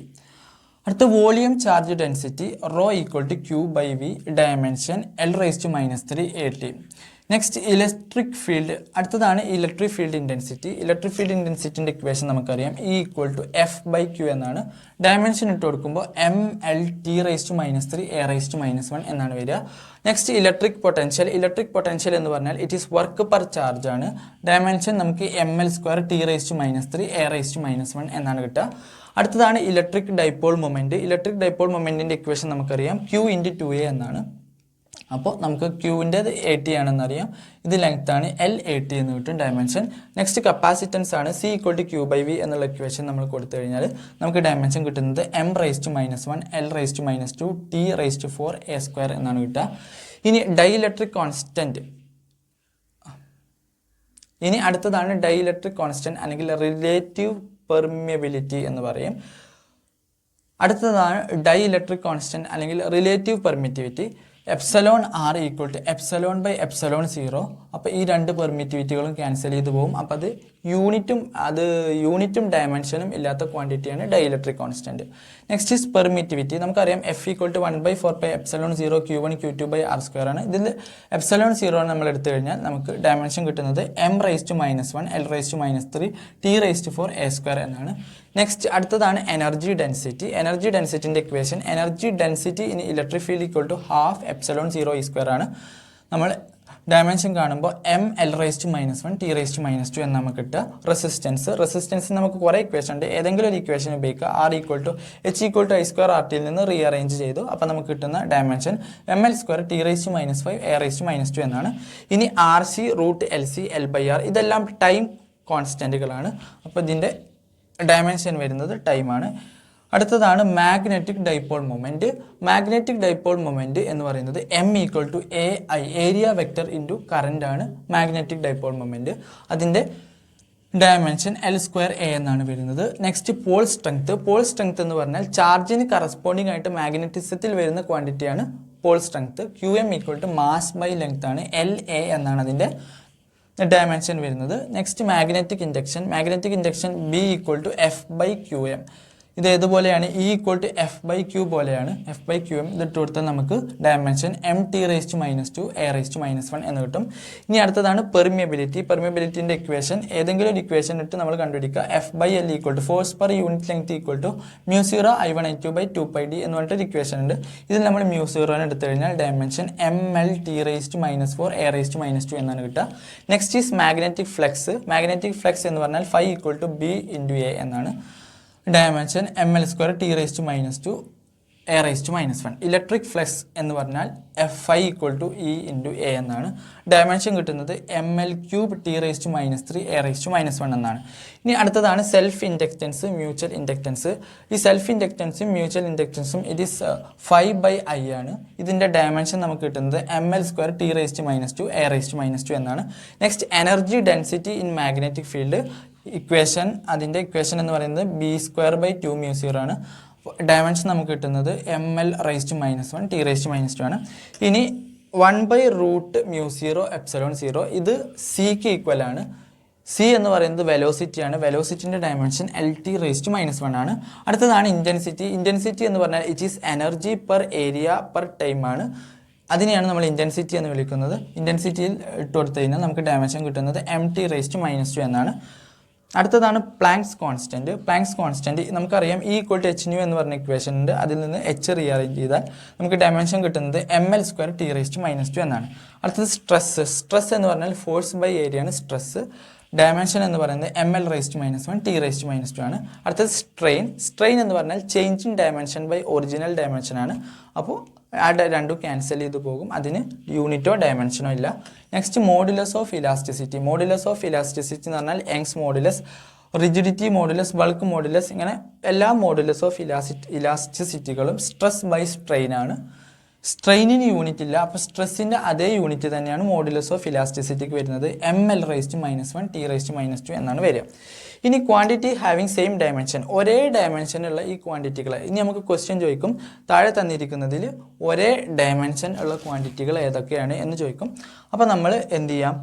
അടുത്ത volume charge density ρ equal to Q/V. Dimension L⁻3 AT. Next electric field. അടുത്തതാണ് electric field intensity. Electric field ഇൻറ്റൻസിറ്റിൻ്റെ equation നമുക്കറിയാം, E=F/Q എന്നാണ്. Dimension ഇട്ട് കൊടുക്കുമ്പോൾ mLT⁻⁻3A⁻⁻1 എന്നാണ് വരിക. Next electric potential. Electric potential എന്ന് പറഞ്ഞാൽ it is work per charge ആണ്. ഡയമെൻഷൻ നമുക്ക് mL²T⁻⁻3A⁻⁻1 എന്നാണ് കിട്ടുക. അടുത്തതാണ് electric dipole moment. Electric dipole മൊമെൻറ്റിൻ്റെ equation നമുക്കറിയാം, Q×2A എന്നാണ്. അപ്പോൾ നമുക്ക് ക്യൂവിൻ്റെത് 80 ആണെന്നറിയാം, ഇത് ലെങ്ത് ആണ്, L80 എന്ന് കിട്ടും ഡയമെൻഷൻ. നെക്സ്റ്റ് കപ്പാസിറ്റൻസ് ആണ്, C=Q/V എന്നുള്ള ഇക്വേഷൻ നമ്മൾ കൊടുത്തു കഴിഞ്ഞാൽ നമുക്ക് ഡയമെൻഷൻ കിട്ടുന്നത് m⁻⁻1 L⁻⁻2 T⁻⁴A² എന്നാണ് കിട്ടുക. ഇനി ഡൈഇലക്ട്രിക് കോൺസ്റ്റൻറ്റ്. ഇനി അടുത്തതാണ് ഡൈഇലക്ട്രിക് കോൺസ്റ്റൻറ്റ് അല്ലെങ്കിൽ റിലേറ്റീവ് പെർമിയബിലിറ്റി എന്ന് പറയും. അടുത്തതാണ് ഡൈഇലക്ട്രിക് കോൺസ്റ്റൻറ്റ് അല്ലെങ്കിൽ റിലേറ്റീവ് പെർമിറ്റിവിറ്റി. εr =ε/ε0. അപ്പോൾ ഈ രണ്ട് പെർമിറ്റിവിറ്റികളും ക്യാൻസൽ ചെയ്ത് പോകും. അപ്പോൾ അത് യൂണിറ്റും ഡയമെൻഷനും ഇല്ലാത്ത ക്വാണ്ടിറ്റിയാണ് dielectric constant. Next is permittivity. നമുക്കറിയാം F=1/4πε0 Q1 Q2/r² ആണ്. ഇതിൽ ε0 നമ്മൾ എടുത്തു കഴിഞ്ഞാൽ നമുക്ക് ഡയമെൻഷൻ കിട്ടുന്നത് m⁻⁻1 L⁻⁻3 T⁻⁴A² എന്നാണ്. നെക്സ്റ്റ് അടുത്തതാണ് എനർജി ഡെൻസിറ്റി. എനർജി ഡെൻസിറ്റിൻ്റെ equation, energy density in electric field =12ε0E² ആണ്. നമ്മൾ ഡയമെൻഷൻ കാണുമ്പോൾ mL⁻⁻1 T⁻⁻2 എന്ന് നമുക്ക് കിട്ടുക. റെസിസ്റ്റൻസ് നമുക്ക് കുറേ ഇക്വേഷൻ ഉണ്ട്, ഏതെങ്കിലും ഒരു ഇക്വേഷൻ ഉപയോഗിക്കുക. R=H=I²RT നിന്ന് റീഅറേഞ്ച് ചെയ്തു. അപ്പോൾ നമുക്ക് കിട്ടുന്ന ഡയമെൻഷൻ mL² T⁻⁻5 A⁻⁻2 എന്നാണ്. ഇനി RC √LC L/R ഇതെല്ലാം ടൈം കോൺസ്റ്റൻറ്റുകളാണ്. അപ്പോൾ ഇതിൻ്റെ ഡയമെൻഷൻ വരുന്നത് ടൈമാണ്. അടുത്തതാണ് magnetic dipole moment. Magnetic dipole moment എന്ന് പറയുന്നത് m=AI area vector into current ആണ് മാഗ്നറ്റിക് ഡൈപോൾ മൊമെൻറ്റ്. അതിൻ്റെ ഡയമെൻഷൻ L²A എന്നാണ് വരുന്നത്. Next pole strength. Pole strength എന്ന് പറഞ്ഞാൽ ചാർജിന് കറസ്പോണ്ടിങ് ആയിട്ട് മാഗ്നറ്റിസത്തിൽ വരുന്ന ക്വാണ്ടിറ്റിയാണ് പോൾ സ്ട്രെങ്ത്. QM=മാസ്/ലെങ്ത് ആണ്, LA എന്നാണ് അതിൻ്റെ ഡയമെൻഷൻ വരുന്നത്. Next magnetic induction. Magnetic induction B=F/Qm. ഇത് ഏതുപോലെയാണ്, E=F/Q പോലെയാണ്. F/Qm ഇതിട്ട് കൊടുത്താൽ നമുക്ക് ഡയമെൻഷൻ mT⁻⁻2 A⁻⁻1 എന്ന് കിട്ടും. ഇനി അടുത്തതാണ് പെർമിയബിലിറ്റി. പെർമിയബിലിറ്റിൻ്റെ ഇക്വേഷൻ ഏതെങ്കിലും ഒരു ഇക്വേഷൻ ഇട്ട് നമ്മൾ കണ്ടുപിടിക്കുക. F/L force per unit length μ0 I1I2/2πd എന്ന് പറഞ്ഞിട്ടൊരു ഇക്വേഷൻ ഉണ്ട്. ഇതിൽ നമ്മൾ μ0 എടുത്തു കഴിഞ്ഞാൽ ഡയമെൻഷൻ mL⁻⁻4 A⁻⁻2 എന്നാണ് കിട്ടുക. Next is magnetic flux. Magnetic flux എന്ന് പറഞ്ഞാൽ Φ=B×A എന്നാണ്. Dimension mL² T⁻⁻2 A⁻⁻1. Electric flux എന്ന് പറഞ്ഞാൽ Φ=E×A എന്നാണ്. ഡയമെൻഷൻ കിട്ടുന്നത് mL³ T⁻⁻3 A⁻⁻1 എന്നാണ്. ഇനി അടുത്തതാണ് സെൽഫ് ഇൻഡക്റ്റൻസ്, മ്യൂച്വൽ ഇൻഡക്റ്റൻസ്. ഈ സെൽഫ് ഇൻഡക്റ്റൻസും മ്യൂച്വൽ ഇൻഡക്റ്റൻസും ഇറ്റ് ഈസ് 5/I ആണ്. ഇതിൻ്റെ ഡയമെൻഷൻ നമുക്ക് കിട്ടുന്നത് mL² T⁻⁻2 A⁻⁻2 എന്നാണ്. Next energy density in magnetic field equation. അതിൻ്റെ ഇക്വേഷൻ എന്ന് പറയുന്നത് B²/2 μ0 ആണ്. ഡയമെൻഷൻ നമുക്ക് കിട്ടുന്നത് mL⁻⁻1 T⁻⁻2 ആണ്. ഇനി 1/√μ0ε0 ഇത് സിക്ക് ഈക്വൽ ആണ്. സി എന്ന് പറയുന്നത് വെലോസിറ്റിയാണ്. വെലോസിറ്റിൻ്റെ ഡയമെൻഷൻ LT⁻⁻1 ആണ്. അടുത്തതാണ് ഇൻറ്റൻസിറ്റി. ഇൻറ്റൻസിറ്റി എന്ന് പറഞ്ഞാൽ it is energy per area per time ആണ്. അതിനെയാണ് നമ്മൾ ഇൻറ്റൻസിറ്റി എന്ന് വിളിക്കുന്നത്. ഇൻറ്റൻസിറ്റിയിൽ ഇട്ട് കൊടുത്തു കഴിഞ്ഞാൽ നമുക്ക് ഡയമെൻഷൻ കിട്ടുന്നത് mT⁻⁻2 എന്നാണ്. അടുത്തതാണ് പ്ലാങ്ക്സ് കോൺസ്റ്റൻറ്റ്. പ്ലാങ്ക്സ് കോൺസ്റ്റൻറ്റ് നമുക്കറിയാം E=hν എന്ന് പറഞ്ഞ ഇക്വേഷൻ ഉണ്ട്. അതിൽ നിന്ന് h റീഅറേഞ്ച് ചെയ്താൽ നമുക്ക് ഡയമെൻഷൻ കിട്ടുന്നത് mL² T⁻⁻2 എന്നാണ്. അടുത്തത് സ്ട്രെസ്. സ്ട്രെസ് എന്ന് പറഞ്ഞാൽ ഫോഴ്സ് ബൈ ഏരിയ ആണ് സ്ട്രെസ്. ഡയമെൻഷൻ എന്ന് പറയുന്നത് mL⁻⁻1 T⁻⁻2 ആണ്. അടുത്തത് സ്ട്രെയിൻ. സ്ട്രെയിൻ എന്ന് പറഞ്ഞാൽ change in dimension by original dimension ആണ്. അപ്പോൾ ആ രണ്ടും ക്യാൻസൽ ചെയ്ത് പോകും, അതിന് യൂണിറ്റോ ഡയമെൻഷനോ ഇല്ല. Next modulus of elasticity. Modulus of elasticity എന്ന് പറഞ്ഞാൽ Young's modulus, rigidity modulus, bulk modulus, ഇങ്ങനെ എല്ലാ മോഡുലസ് ഓഫ് ഇലാസ്റ്റിസിറ്റികളും സ്ട്രെസ് ബൈ സ്ട്രെയിൻ ആണ്. സ്ട്രെയിനിന് യൂണിറ്റ് ഇല്ല, അപ്പോൾ സ്ട്രെസ്സിൻ്റെ അതേ യൂണിറ്റ് തന്നെയാണ് മോഡുലസ് ഓഫ് ഇലാസ്റ്റിസിറ്റിക്ക് വരുന്നത്. mL⁻⁻1 T⁻⁻2 എന്നാണ് വരിക. ഇനി ക്വാണ്ടിറ്റി ഹാവിങ് സെയിം ഡയമെൻഷൻ, ഒരേ ഡയമെൻഷനുള്ള ഈ ക്വാണ്ടിറ്റികൾ. ഇനി നമുക്ക് ക്വസ്റ്റ്യൻ ചോദിക്കും, താഴെ തന്നിരിക്കുന്നതിൽ ഒരേ ഡയമെൻഷൻ ഉള്ള ക്വാണ്ടിറ്റികൾ ഏതൊക്കെയാണ് എന്ന് ചോദിക്കും. അപ്പോൾ നമ്മൾ എന്ത് ചെയ്യാം,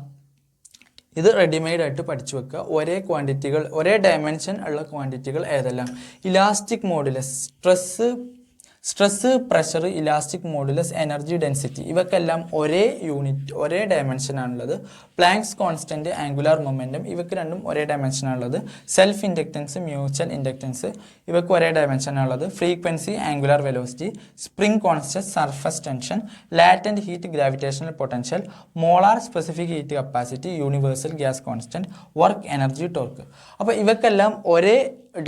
ഇത് റെഡിമെയ്ഡ് ആയിട്ട് പഠിച്ചു വെക്കുക. ഒരേ ക്വാണ്ടിറ്റികൾ, ഒരേ ഡയമെൻഷൻ ഉള്ള ക്വാണ്ടിറ്റികൾ ഏതെല്ലാം? Elastic modulus, stress stress, pressure, elastic modulus, energy density ഇവക്കെല്ലാം ഒരേ യൂണിറ്റ് ഒരേ ഡയമെൻഷനാണുള്ളത്. പ്ലാങ്ക്സ് കോൺസ്റ്റൻറ്റ്, ആംഗുലാർ മൊമെൻറ്റം ഇവക്ക് രണ്ടും ഒരേ ഡയമെൻഷനാണുള്ളത്. സെൽഫ് ഇൻഡക്റ്റൻസ്, മ്യൂച്വൽ ഇൻഡക്റ്റൻസ് ഇവക്ക് ഒരേ ഡയമെൻഷനാണുള്ളത്. Frequency, angular velocity, spring constant, surface tension, latent heat, gravitational potential, molar specific heat capacity, universal gas constant, work, energy, torque. അപ്പോൾ ഇവക്കെല്ലാം ഒരേ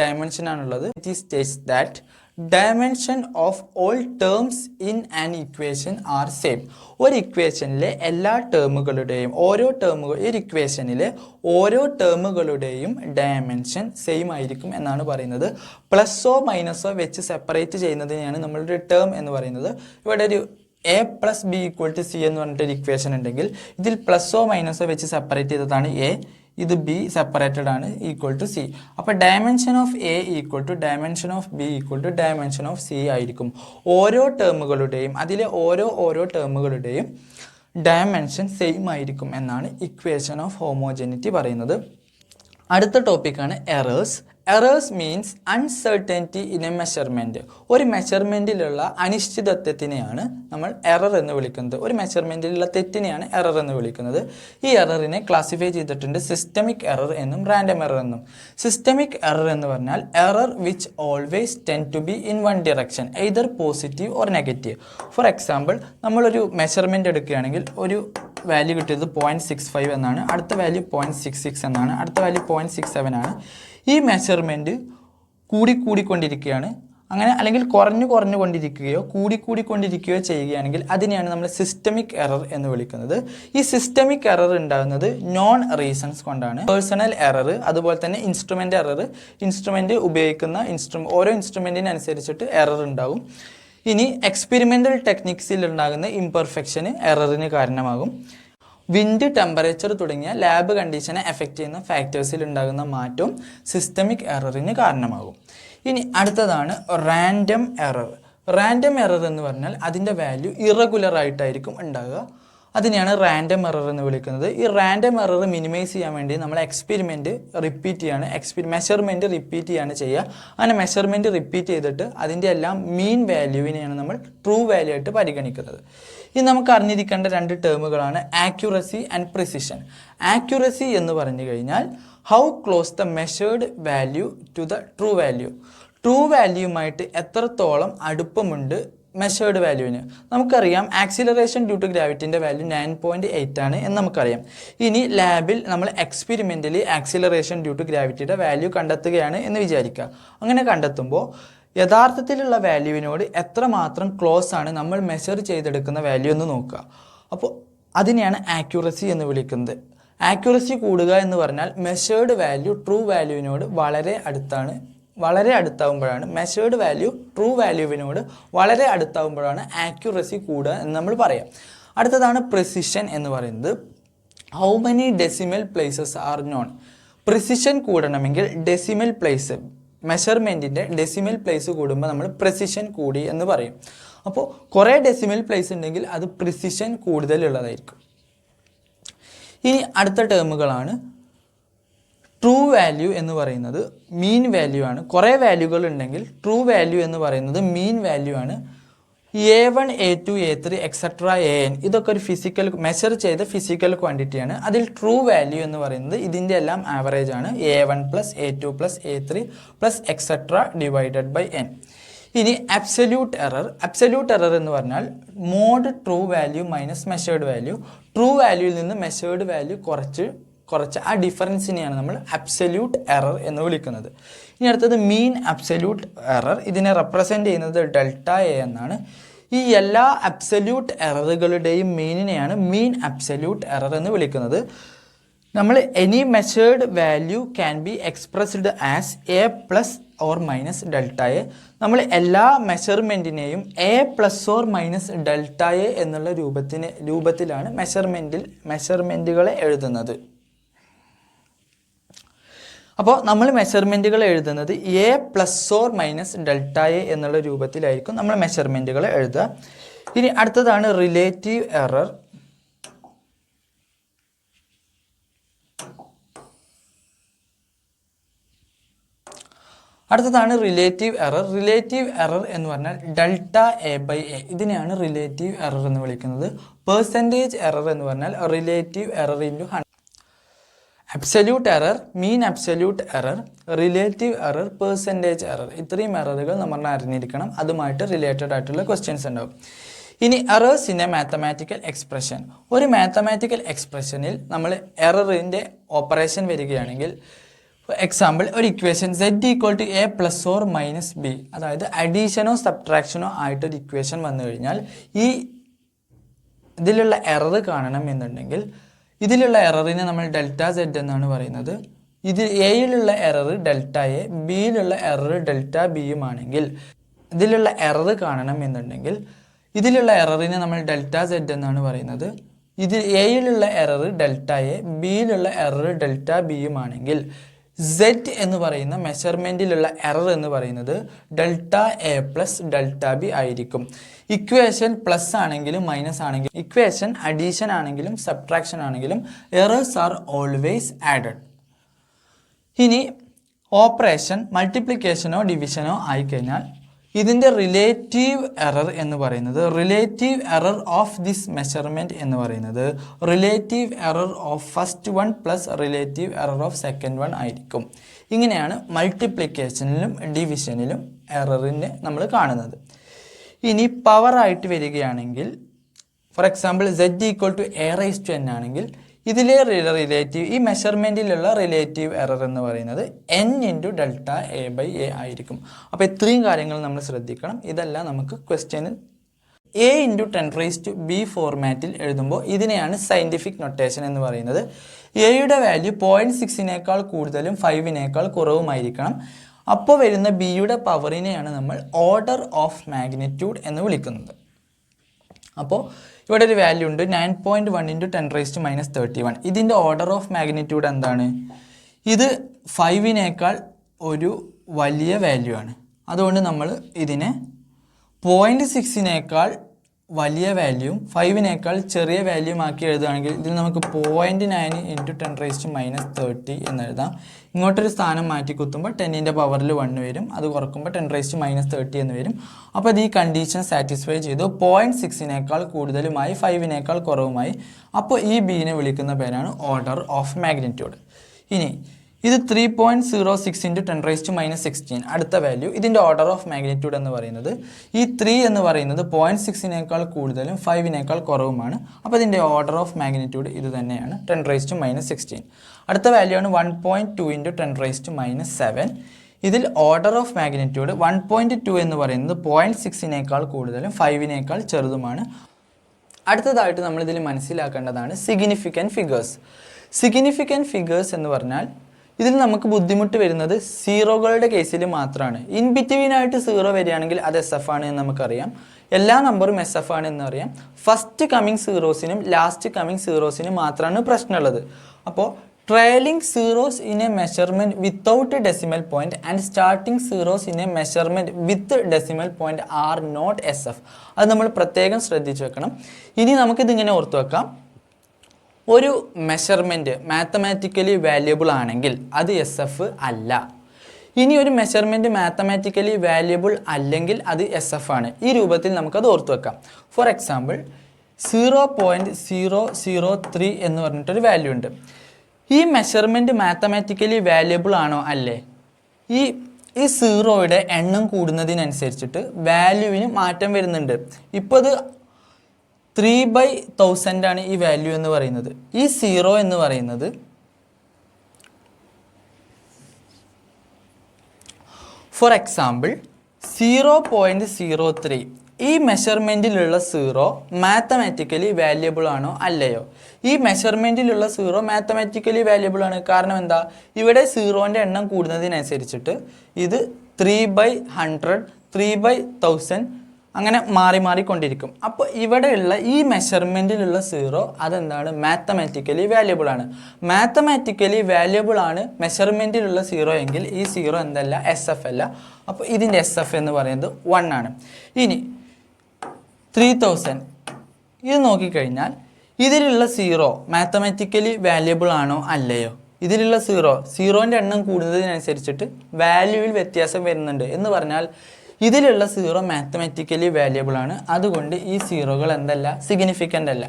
ഡയമെൻഷനാണുള്ളത്. It is states that dimension of all terms in an equation are same. ഒരു ഇക്വേഷനിലെ എല്ലാ ടേമുകളുടെയും ഒരു ഇക്വേഷനിലെ ഓരോ ടേമുകളുടെയും dimension same ആയിരിക്കും എന്നാണ് പറയുന്നത്. പ്ലസ്സോ മൈനസോ വെച്ച് സെപ്പറേറ്റ് ചെയ്യുന്നതിനെയാണ് നമ്മളൊരു ടേം എന്ന് പറയുന്നത്. ഇവിടെ ഒരു A plus B equal to C എന്ന് പറഞ്ഞിട്ടൊരു ഇക്വേഷൻ ഉണ്ടെങ്കിൽ ഇതിൽ പ്ലസ്സോ മൈനസോ വെച്ച് സെപ്പറേറ്റ് ചെയ്തതാണ് എ, ഇത് ബി സെപ്പറേറ്റഡ് ആണ് ഈക്വൽ ടു സി. അപ്പോൾ dimension of A equal to dimension of B equal to dimension of C ആയിരിക്കും. ഓരോ ടേമുകളുടെയും അതിലെ ഓരോ ടേമുകളുടെയും ഡയമെൻഷൻ സെയിം ആയിരിക്കും എന്നാണ് ഇക്വേഷൻ ഓഫ് ഹോമോജനിറ്റി പറയുന്നത്. അടുത്ത ടോപ്പിക്കാണ് errors. Errors means uncertainty in A measurement. ഒരു മെഷർമെൻറ്റിലുള്ള അനിശ്ചിതത്വത്തിനെയാണ് നമ്മൾ എറർ എന്ന് വിളിക്കുന്നത്. ഒരു മെഷർമെൻറ്റിലുള്ള തെറ്റിനെയാണ് എറർ എന്ന് വിളിക്കുന്നത്. ഈ എററിനെ ക്ലാസിഫൈ ചെയ്തിട്ടുണ്ട് സിസ്റ്റമിക് എറർ എന്നും റാൻഡം എറർ എന്നും. സിസ്റ്റമിക് എറർ എന്ന് പറഞ്ഞാൽ error which always tend to be in one direction, either positive or negative. For example, നമ്മളൊരു മെഷർമെൻറ്റ് എടുക്കുകയാണെങ്കിൽ ഒരു വാല്യൂ കിട്ടിയത് 0.65 എന്നാണ്, അടുത്ത വാല്യൂ 0.66 എന്നാണ്, അടുത്ത വാല്യൂ 0.67 ആണ്. ഈ മെഷർമെൻറ്റ് കൂടിക്കൊണ്ടിരിക്കുകയാണ്. അങ്ങനെ അല്ലെങ്കിൽ കുറഞ്ഞുകൊണ്ടിരിക്കുകയോ കൂടിക്കൊണ്ടിരിക്കുകയോ ചെയ്യുകയാണെങ്കിൽ അതിനെയാണ് നമ്മൾ സിസ്റ്റമിക് എറർ എന്ന് വിളിക്കുന്നത്. ഈ സിസ്റ്റമിക് എറർ ഉണ്ടാകുന്നത് നോൺ റീസൺസ് കൊണ്ടാണ്. പേഴ്സണൽ എറർ, അതുപോലെ തന്നെ ഇൻസ്ട്രുമെൻ്റ് എറർ. ഇൻസ്ട്രുമെൻ്റ് ഉപയോഗിക്കുന്ന ഓരോ ഇൻസ്ട്രുമെൻറ്റിനനുസരിച്ചിട്ട് എറർ ഉണ്ടാകും. ഇനി എക്സ്പെരിമെൻ്റൽ ടെക്നിക്സിൽ ഉണ്ടാകുന്ന ഇംപെർഫെക്ഷന് എററിന് കാരണമാകും. വിൻഡ്, ടെമ്പറേച്ചർ തുടങ്ങിയ ലാബ് കണ്ടീഷനെ എഫക്റ്റ് ചെയ്യുന്ന ഫാക്ടേഴ്സിൽ ഉണ്ടാകുന്ന മാറ്റവും സിസ്റ്റമിക് എററിന് കാരണമാകും. ഇനി അടുത്തതാണ് റാൻഡം എറർ. റാൻഡം എറർ എന്ന് പറഞ്ഞാൽ അതിൻ്റെ വാല്യൂ ഇറഗുലർ ആയിട്ടായിരിക്കും ഉണ്ടാകുക. അതിനെയാണ് റാൻഡം എറർ എന്ന് വിളിക്കുന്നത്. ഈ റാൻഡം എറർ മിനിമൈസ് ചെയ്യാൻ വേണ്ടി നമ്മൾ എക്സ്പെരിമെൻറ്റ് റിപ്പീറ്റ് ചെയ്യാണ്, മെഷർമെൻറ്റ് റിപ്പീറ്റ് ചെയ്യാണ് ചെയ്യുക. അങ്ങനെ മെഷർമെൻറ്റ് റിപ്പീറ്റ് ചെയ്തിട്ട് അതിൻ്റെ എല്ലാം മീൻ വാല്യൂവിനെയാണ് നമ്മൾ ട്രൂ വാല്യൂ ആയിട്ട് പരിഗണിക്കുന്നത്. ഇനി നമുക്ക് അറിഞ്ഞിരിക്കേണ്ട രണ്ട് ടേമുകളാണ് ആക്യുറസി ആൻഡ് പ്രിസിഷൻ. ആക്യുറസി എന്ന് പറഞ്ഞു കഴിഞ്ഞാൽ how close the measured value to the true value. True വാല്യൂമായിട്ട് എത്രത്തോളം അടുപ്പമുണ്ട് മെഷേർഡ് വാല്യൂവിന്. നമുക്കറിയാം ആക്സിലറേഷൻ ഡ്യൂ ടു ഗ്രാവിറ്റിൻ്റെ വാല്യൂ 9.8 ആണ് എന്ന് നമുക്കറിയാം. ഇനി ലാബിൽ നമ്മൾ എക്സ്പെരിമെൻ്റലി ആക്സിലറേഷൻ ഡ്യൂ ടു ഗ്രാവിറ്റിയുടെ വാല്യൂ കണ്ടെത്തുകയാണ് എന്ന് വിചാരിക്കുക. അങ്ങനെ കണ്ടെത്തുമ്പോൾ യഥാർത്ഥത്തിലുള്ള വാല്യൂവിനോട് എത്രമാത്രം ക്ലോസ് ആണ് നമ്മൾ മെഷർ ചെയ്തെടുക്കുന്ന വാല്യൂ എന്ന് നോക്കുക. അപ്പോൾ അതിനെയാണ് ആക്യുറസി എന്ന് വിളിക്കുന്നത്. ആക്യുറസി കൂടുക എന്ന് പറഞ്ഞാൽ മെഷേർഡ് വാല്യൂ ട്രൂ വാല്യൂവിനോട് വളരെ അടുത്താവുമ്പോഴാണ് മെഷേർഡ് വാല്യൂ ട്രൂ വാല്യൂവിനോട് വളരെ അടുത്താവുമ്പോഴാണ് ആക്യുറസി കൂടുക എന്ന് നമ്മൾ പറയാം. അടുത്തതാണ് പ്രിസിഷൻ എന്ന് പറയുന്നത്. How many decimal places are known. Precision കൂടണമെങ്കിൽ ഡെസിമൽ പ്ലേസ്, മെഷർമെൻറ്റിൻ്റെ ഡെസിമൽ പ്ലേസ് കൂടുമ്പോൾ നമ്മൾ പ്രിസിഷൻ കൂടി എന്ന് പറയും. അപ്പോൾ കുറേ ഡെസിമൽ പ്ലേസ് ഉണ്ടെങ്കിൽ അത് പ്രിസിഷൻ കൂടുതലുള്ളതായിരിക്കും. ഇനി അടുത്ത ടേമുകളാണ് ട്രൂ വാല്യൂ എന്ന് പറയുന്നത് മീൻ വാല്യൂ ആണ്. കുറേ വാല്യൂകൾ ഉണ്ടെങ്കിൽ ട്രൂ വാല്യൂ എന്ന് പറയുന്നത് മീൻ വാല്യൂ ആണ്. A1, A2, A3 etcetera AN ഇതൊക്കെ ഒരു മെഷർ ചെയ്ത ഫിസിക്കൽ ക്വാണ്ടിറ്റിയാണ്. അതിൽ ട്രൂ വാല്യൂ എന്ന് പറയുന്നത് ഇതിൻ്റെ എല്ലാം ആവറേജ് ആണ്. A1 + A2 + A3 + etcetera divided by N. ഇനി അബ്സല്യൂട്ട് എറർ എന്ന് പറഞ്ഞാൽ mod true value minus measured value. True വാല്യൂവിൽ നിന്ന് മെഷേർഡ് വാല്യൂ കുറച്ച് ആ ഡിഫറൻസിനെയാണ് നമ്മൾ അബ്സല്യൂട്ട് എറർ എന്ന് വിളിക്കുന്നത്. ഇനി അടുത്തത് മീൻ അബ്സല്യൂട്ട് എറർ. ഇതിനെ റെപ്രസെൻ്റ് ചെയ്യുന്നത് ഡെൽറ്റ എ എന്നാണ്. ഈ എല്ലാ അബ്സല്യൂട്ട് എററുകളുടെയും മീനിനെയാണ് മീൻ അബ്സല്യൂട്ട് എറർ എന്ന് വിളിക്കുന്നത്. നമ്മൾ any measured value can be expressed as A plus or minus delta A. നമ്മൾ എല്ലാ മെഷർമെൻറ്റിനെയും A plus or minus delta A എന്നുള്ള രൂപത്തിലാണ് മെഷർമെൻറ്റുകളെ എഴുതുന്നത്. അപ്പോൾ നമ്മൾ മെഷർമെൻറ്റുകൾ എഴുതുന്നത് A plus or minus delta A എന്നുള്ള രൂപത്തിലായിരിക്കും നമ്മൾ മെഷർമെൻറ്റുകൾ എഴുതുക. ഇനി അടുത്തതാണ് റിലേറ്റീവ് എറർ. അടുത്തതാണ് റിലേറ്റീവ് എറർ. റിലേറ്റീവ് എറർ എന്ന് പറഞ്ഞാൽ ഡെൽറ്റ എ ബൈ എ, ഇതിനെയാണ് റിലേറ്റീവ് എറർ എന്ന് വിളിക്കുന്നത്. പെർസെൻറ്റേജ് എറർ എന്ന് പറഞ്ഞാൽ relative error into 100. Absolute error, മീൻ absolute error, relative error, percentage error, ഇത്രയും എററുകൾ നമ്മൾ അറിഞ്ഞിരിക്കണം. അതുമായിട്ട് റിലേറ്റഡ് ആയിട്ടുള്ള ക്വസ്റ്റ്യൻസ് ഉണ്ടാവും. ഇനി errors in a mathematical expression. ഒരു മാത്തമാറ്റിക്കൽ എക്സ്പ്രഷനിൽ നമ്മൾ എററിൻ്റെ ഓപ്പറേഷൻ വരികയാണെങ്കിൽ, എക്സാമ്പിൾ ഒരു equation z equal to a plus or minus B, അതായത് അഡീഷനോ സബ്ട്രാക്ഷനോ ആയിട്ടൊരു ഇക്വേഷൻ വന്നു കഴിഞ്ഞാൽ ഈ ഇതിലുള്ള എറർ കാണണം എന്നുണ്ടെങ്കിൽ ഇതിലുള്ള എററിനെ നമ്മൾ ഡെൽറ്റ z എന്നാണ് പറയുന്നത്. ഇതിൽ എയിലുള്ള എറർ ഡെൽറ്റ എ, ബിയിലുള്ള എറർ ഡെൽറ്റ ബിയുമാണെങ്കിൽ ഇതിലുള്ള എറർ കാണണം എന്നുണ്ടെങ്കിൽ ഇതിലുള്ള എററിനെ നമ്മൾ ഡെൽറ്റ z എന്നാണ് പറയുന്നത്. ഇതിൽ എയിലുള്ള എറർ ഡെൽറ്റ എ, ബിയിലുള്ള എറർ ഡെൽറ്റ ബിയുമാണെങ്കിൽ z എന്ന് പറയുന്ന മെഷർമെൻറ്റിലുള്ള എറർ എന്ന് പറയുന്നത് delta A plus delta B ആയിരിക്കും. ഇക്വേഷൻ പ്ലസ് ആണെങ്കിലും മൈനസ് ആണെങ്കിലും, ഇക്വേഷൻ അഡീഷൻ ആണെങ്കിലും സബ്ട്രാക്ഷൻ ആണെങ്കിലും എറേഴ്സ് ആർ ഓൾവേസ് ആഡഡ്. ഇനി ഓപ്പറേഷൻ മൾട്ടിപ്ലിക്കേഷനോ ഡിവിഷനോ ആയിക്കഴിഞ്ഞാൽ ഇതിൻ്റെ റിലേറ്റീവ് എറർ എന്ന് പറയുന്നത്, relative error of this measurement എന്ന് പറയുന്നത് relative error of first one plus relative error of second one ആയിരിക്കും. ഇങ്ങനെയാണ് മൾട്ടിപ്ലിക്കേഷനിലും ഡിവിഷനിലും എററിനെ നമ്മൾ കാണുന്നത്. ഇനി പവറായിട്ട് വരികയാണെങ്കിൽ, for example z equal to a raise to n ആണെങ്കിൽ ഇതിലെ റിലേറ്റീവ്, ഈ മെഷർമെൻറ്റിലുള്ള റിലേറ്റീവ് എറർ എന്ന് പറയുന്നത് n into delta A by A ആയിരിക്കും. അപ്പോൾ ഇത്രയും കാര്യങ്ങൾ നമ്മൾ ശ്രദ്ധിക്കണം. ഇതെല്ലാം നമുക്ക് ക്വസ്റ്റ്യനിൽ a into 10 raise to b ഫോർമാറ്റിൽ എഴുതുമ്പോൾ ഇതിനെയാണ് സയൻറ്റിഫിക് നൊട്ടേഷൻ എന്ന് പറയുന്നത്. എയുടെ വാല്യൂ 0.6നേക്കാൾ കൂടുതലും 5നേക്കാൾ കുറവുമായിരിക്കണം. അപ്പോൾ വരുന്ന ബിയുടെ പവറിനെയാണ് നമ്മൾ ഓർഡർ ഓഫ് മാഗ്നിറ്റ്യൂഡ് എന്ന് വിളിക്കുന്നത്. അപ്പോൾ ഇവിടെ ഒരു വാല്യൂ ഉണ്ട് 9.1 ഇൻറ്റു 10 റൈസ് ടു മൈനസ് 31. ഇതിൻ്റെ ഓർഡർ ഓഫ് മാഗ്നിറ്റ്യൂഡ് എന്താണ്? ഇത് 5നേക്കാൾ ഒരു വലിയ വാല്യൂ ആണ്. അതുകൊണ്ട് നമ്മൾ ഇതിനെ 0.6നേക്കാൾ വലിയ വാല്യൂവും 5നേക്കാൾ ചെറിയ വാല്യൂം ആക്കി എഴുതുകയാണെങ്കിൽ ഇതിൽ നമുക്ക് 0.9 ഇൻറ്റു 10 റൈസ് ടു മൈനസ് 30 എന്ന് എഴുതാം. ഇങ്ങോട്ടൊരു സ്ഥാനം മാറ്റി കുത്തുമ്പോൾ 10ൻ്റെ പവറിൽ 1 വരും, അത് കുറക്കുമ്പോൾ 10 റൈസ് ടു മൈനസ് 30 എന്ന് വരും. അപ്പോൾ ഇത് ഈ കണ്ടീഷൻ സാറ്റിസ്ഫൈ ചെയ്തു. 0.6നേക്കാൾ കൂടുതലുമായി 5നേക്കാൾ കുറവുമായി. അപ്പോൾ ഈ ബീനെ വിളിക്കുന്ന പേരാണ് ഓർഡർ ഓഫ് മാഗ്നിറ്റ്യൂഡ്. ഇനി ഇത് 3.06 ഇൻറ്റു 10 റൈസ് ടു മൈനസ് 16 അടുത്ത വാല്യൂ. ഇതിൻ്റെ ഓർഡർ ഓഫ് മാഗ്നിറ്റ്യൂഡ് എന്ന് പറയുന്നത് ഈ 3 എന്ന് പറയുന്നത് 0.6നേക്കാൾ കൂടുതലും 5നേക്കാൾ കുറവുമാണ്. അപ്പോൾ ഇതിൻ്റെ ഓർഡർ ഓഫ് മാഗ്നിറ്റ്യൂഡ് ഇത് തന്നെയാണ്, 10 റൈസ് ടു മൈനസ് 16. അടുത്ത വാല്യൂ ആണ് 1.2 ഇൻറ്റു 10 റൈസ് ടു മൈനസ് 7. ഇതിൽ ഓർഡർ ഓഫ് മാഗ്നിറ്റ്യൂഡ് 1.2 എന്ന് പറയുന്നത് 0.6നേക്കാൾ കൂടുതലും 5നേക്കാൾ ചെറുതുമാണ്. അടുത്തതായിട്ട് നമ്മളിതിൽ മനസ്സിലാക്കേണ്ടതാണ് സിഗ്നിഫിക്കൻറ്റ് ഫിഗേഴ്സ്. സിഗ്നിഫിക്കൻറ്റ് ഫിഗേഴ്സ് എന്ന് പറഞ്ഞാൽ ഇതിൽ നമുക്ക് ബുദ്ധിമുട്ട് വരുന്നത് സീറോകളുടെ കേസിൽ മാത്രമാണ്. ഇൻ ബിറ്റ്വീനായിട്ട് സീറോ വരികയാണെങ്കിൽ അത് എസ് എഫ് ആണ് എന്ന് നമുക്കറിയാം. എല്ലാ നമ്പറും എസ് എഫ് ആണ് എന്നറിയാം. ഫസ്റ്റ് കമ്മിങ് സീറോസിനും ലാസ്റ്റ് കമ്മിങ് സീറോസിനും മാത്രമാണ് പ്രശ്നമുള്ളത്. അപ്പോൾ ട്രailing zeros in a measurement without a decimal point and starting zeros in a measurement with decimal point are not SF. അത് നമ്മൾ പ്രത്യേകം ശ്രദ്ധിച്ചു വെക്കണം. ഇനി നമുക്കിതിങ്ങനെ ഓർത്തു വെക്കാം. ഒരു മെഷർമെൻറ്റ് മാത്തമാറ്റിക്കലി വാല്യബിൾ ആണെങ്കിൽ അത് SF അല്ല. ഇനി ഒരു മെഷർമെൻറ്റ് മാത്തമാറ്റിക്കലി വാല്യബിൾ അല്ലെങ്കിൽ അത് SF ആണ്. ഈ രൂപത്തിൽ നമുക്കത് ഓർത്തു വെക്കാം. ഫോർ എക്സാമ്പിൾ 0.003 എന്ന് പറഞ്ഞിട്ടൊരു വാല്യൂ ഉണ്ട്. ഈ മെഷർമെൻറ്റ് മാത്തമാറ്റിക്കലി വാല്യബിൾ ആണോ അല്ലേ? ഈ സീറോയുടെ എണ്ണം കൂടുന്നതിനനുസരിച്ചിട്ട് വാല്യൂവിന് മാറ്റം വരുന്നുണ്ട്. ഇപ്പോൾ ഇത് 3/1000 ആണ് ഈ വാല്യൂ എന്ന് പറയുന്നത്. ഈ സീറോ എന്ന് പറയുന്നത് ഫോർ എക്സാമ്പിൾ 0.03 ഈ മെഷർമെൻറ്റിലുള്ള സീറോ മാത്തമാറ്റിക്കലി വാല്യബിൾ ആണോ അല്ലയോ? ഈ മെഷർമെൻറ്റിലുള്ള സീറോ മാത്തമാറ്റിക്കലി വാല്യബിൾ ആണ്. കാരണം എന്താ? ഇവിടെ സീറോൻ്റെ എണ്ണം കൂടുന്നതിനനുസരിച്ചിട്ട് ഇത് 3/100, 3/1000 അങ്ങനെ മാറി മാറിക്കൊണ്ടിരിക്കും. അപ്പോൾ ഇവിടെയുള്ള ഈ മെഷർമെൻറ്റിലുള്ള സീറോ അതെന്താണ്? മാത്തമാറ്റിക്കലി വാല്യബിൾ ആണ്. മാത്തമാറ്റിക്കലി വാല്യബിൾ ആണ് മെഷർമെൻറ്റിലുള്ള സീറോ എങ്കിൽ ഈ സീറോ എന്തല്ല? SF അല്ല. അപ്പോൾ ഇതിൻ്റെ SF എന്ന് പറയുന്നത് 1 ആണ്. ഇനി 3000 ഇത് നോക്കിക്കഴിഞ്ഞാൽ ഇതിലുള്ള സീറോ മാത്തമാറ്റിക്കലി വാല്യബിൾ ആണോ അല്ലയോ? ഇതിലുള്ള സീറോൻ്റെ എണ്ണം കൂടുന്നതിനനുസരിച്ചിട്ട് വാല്യൂവിൽ വ്യത്യാസം വരുന്നുണ്ട് എന്ന് പറഞ്ഞാൽ ഇതിലുള്ള സീറോ മാത്തമാറ്റിക്കലി വാല്യബിൾ ആണ്. അതുകൊണ്ട് ഈ സീറോകൾ എന്തല്ല, സിഗ്നിഫിക്കൻ്റ് അല്ല.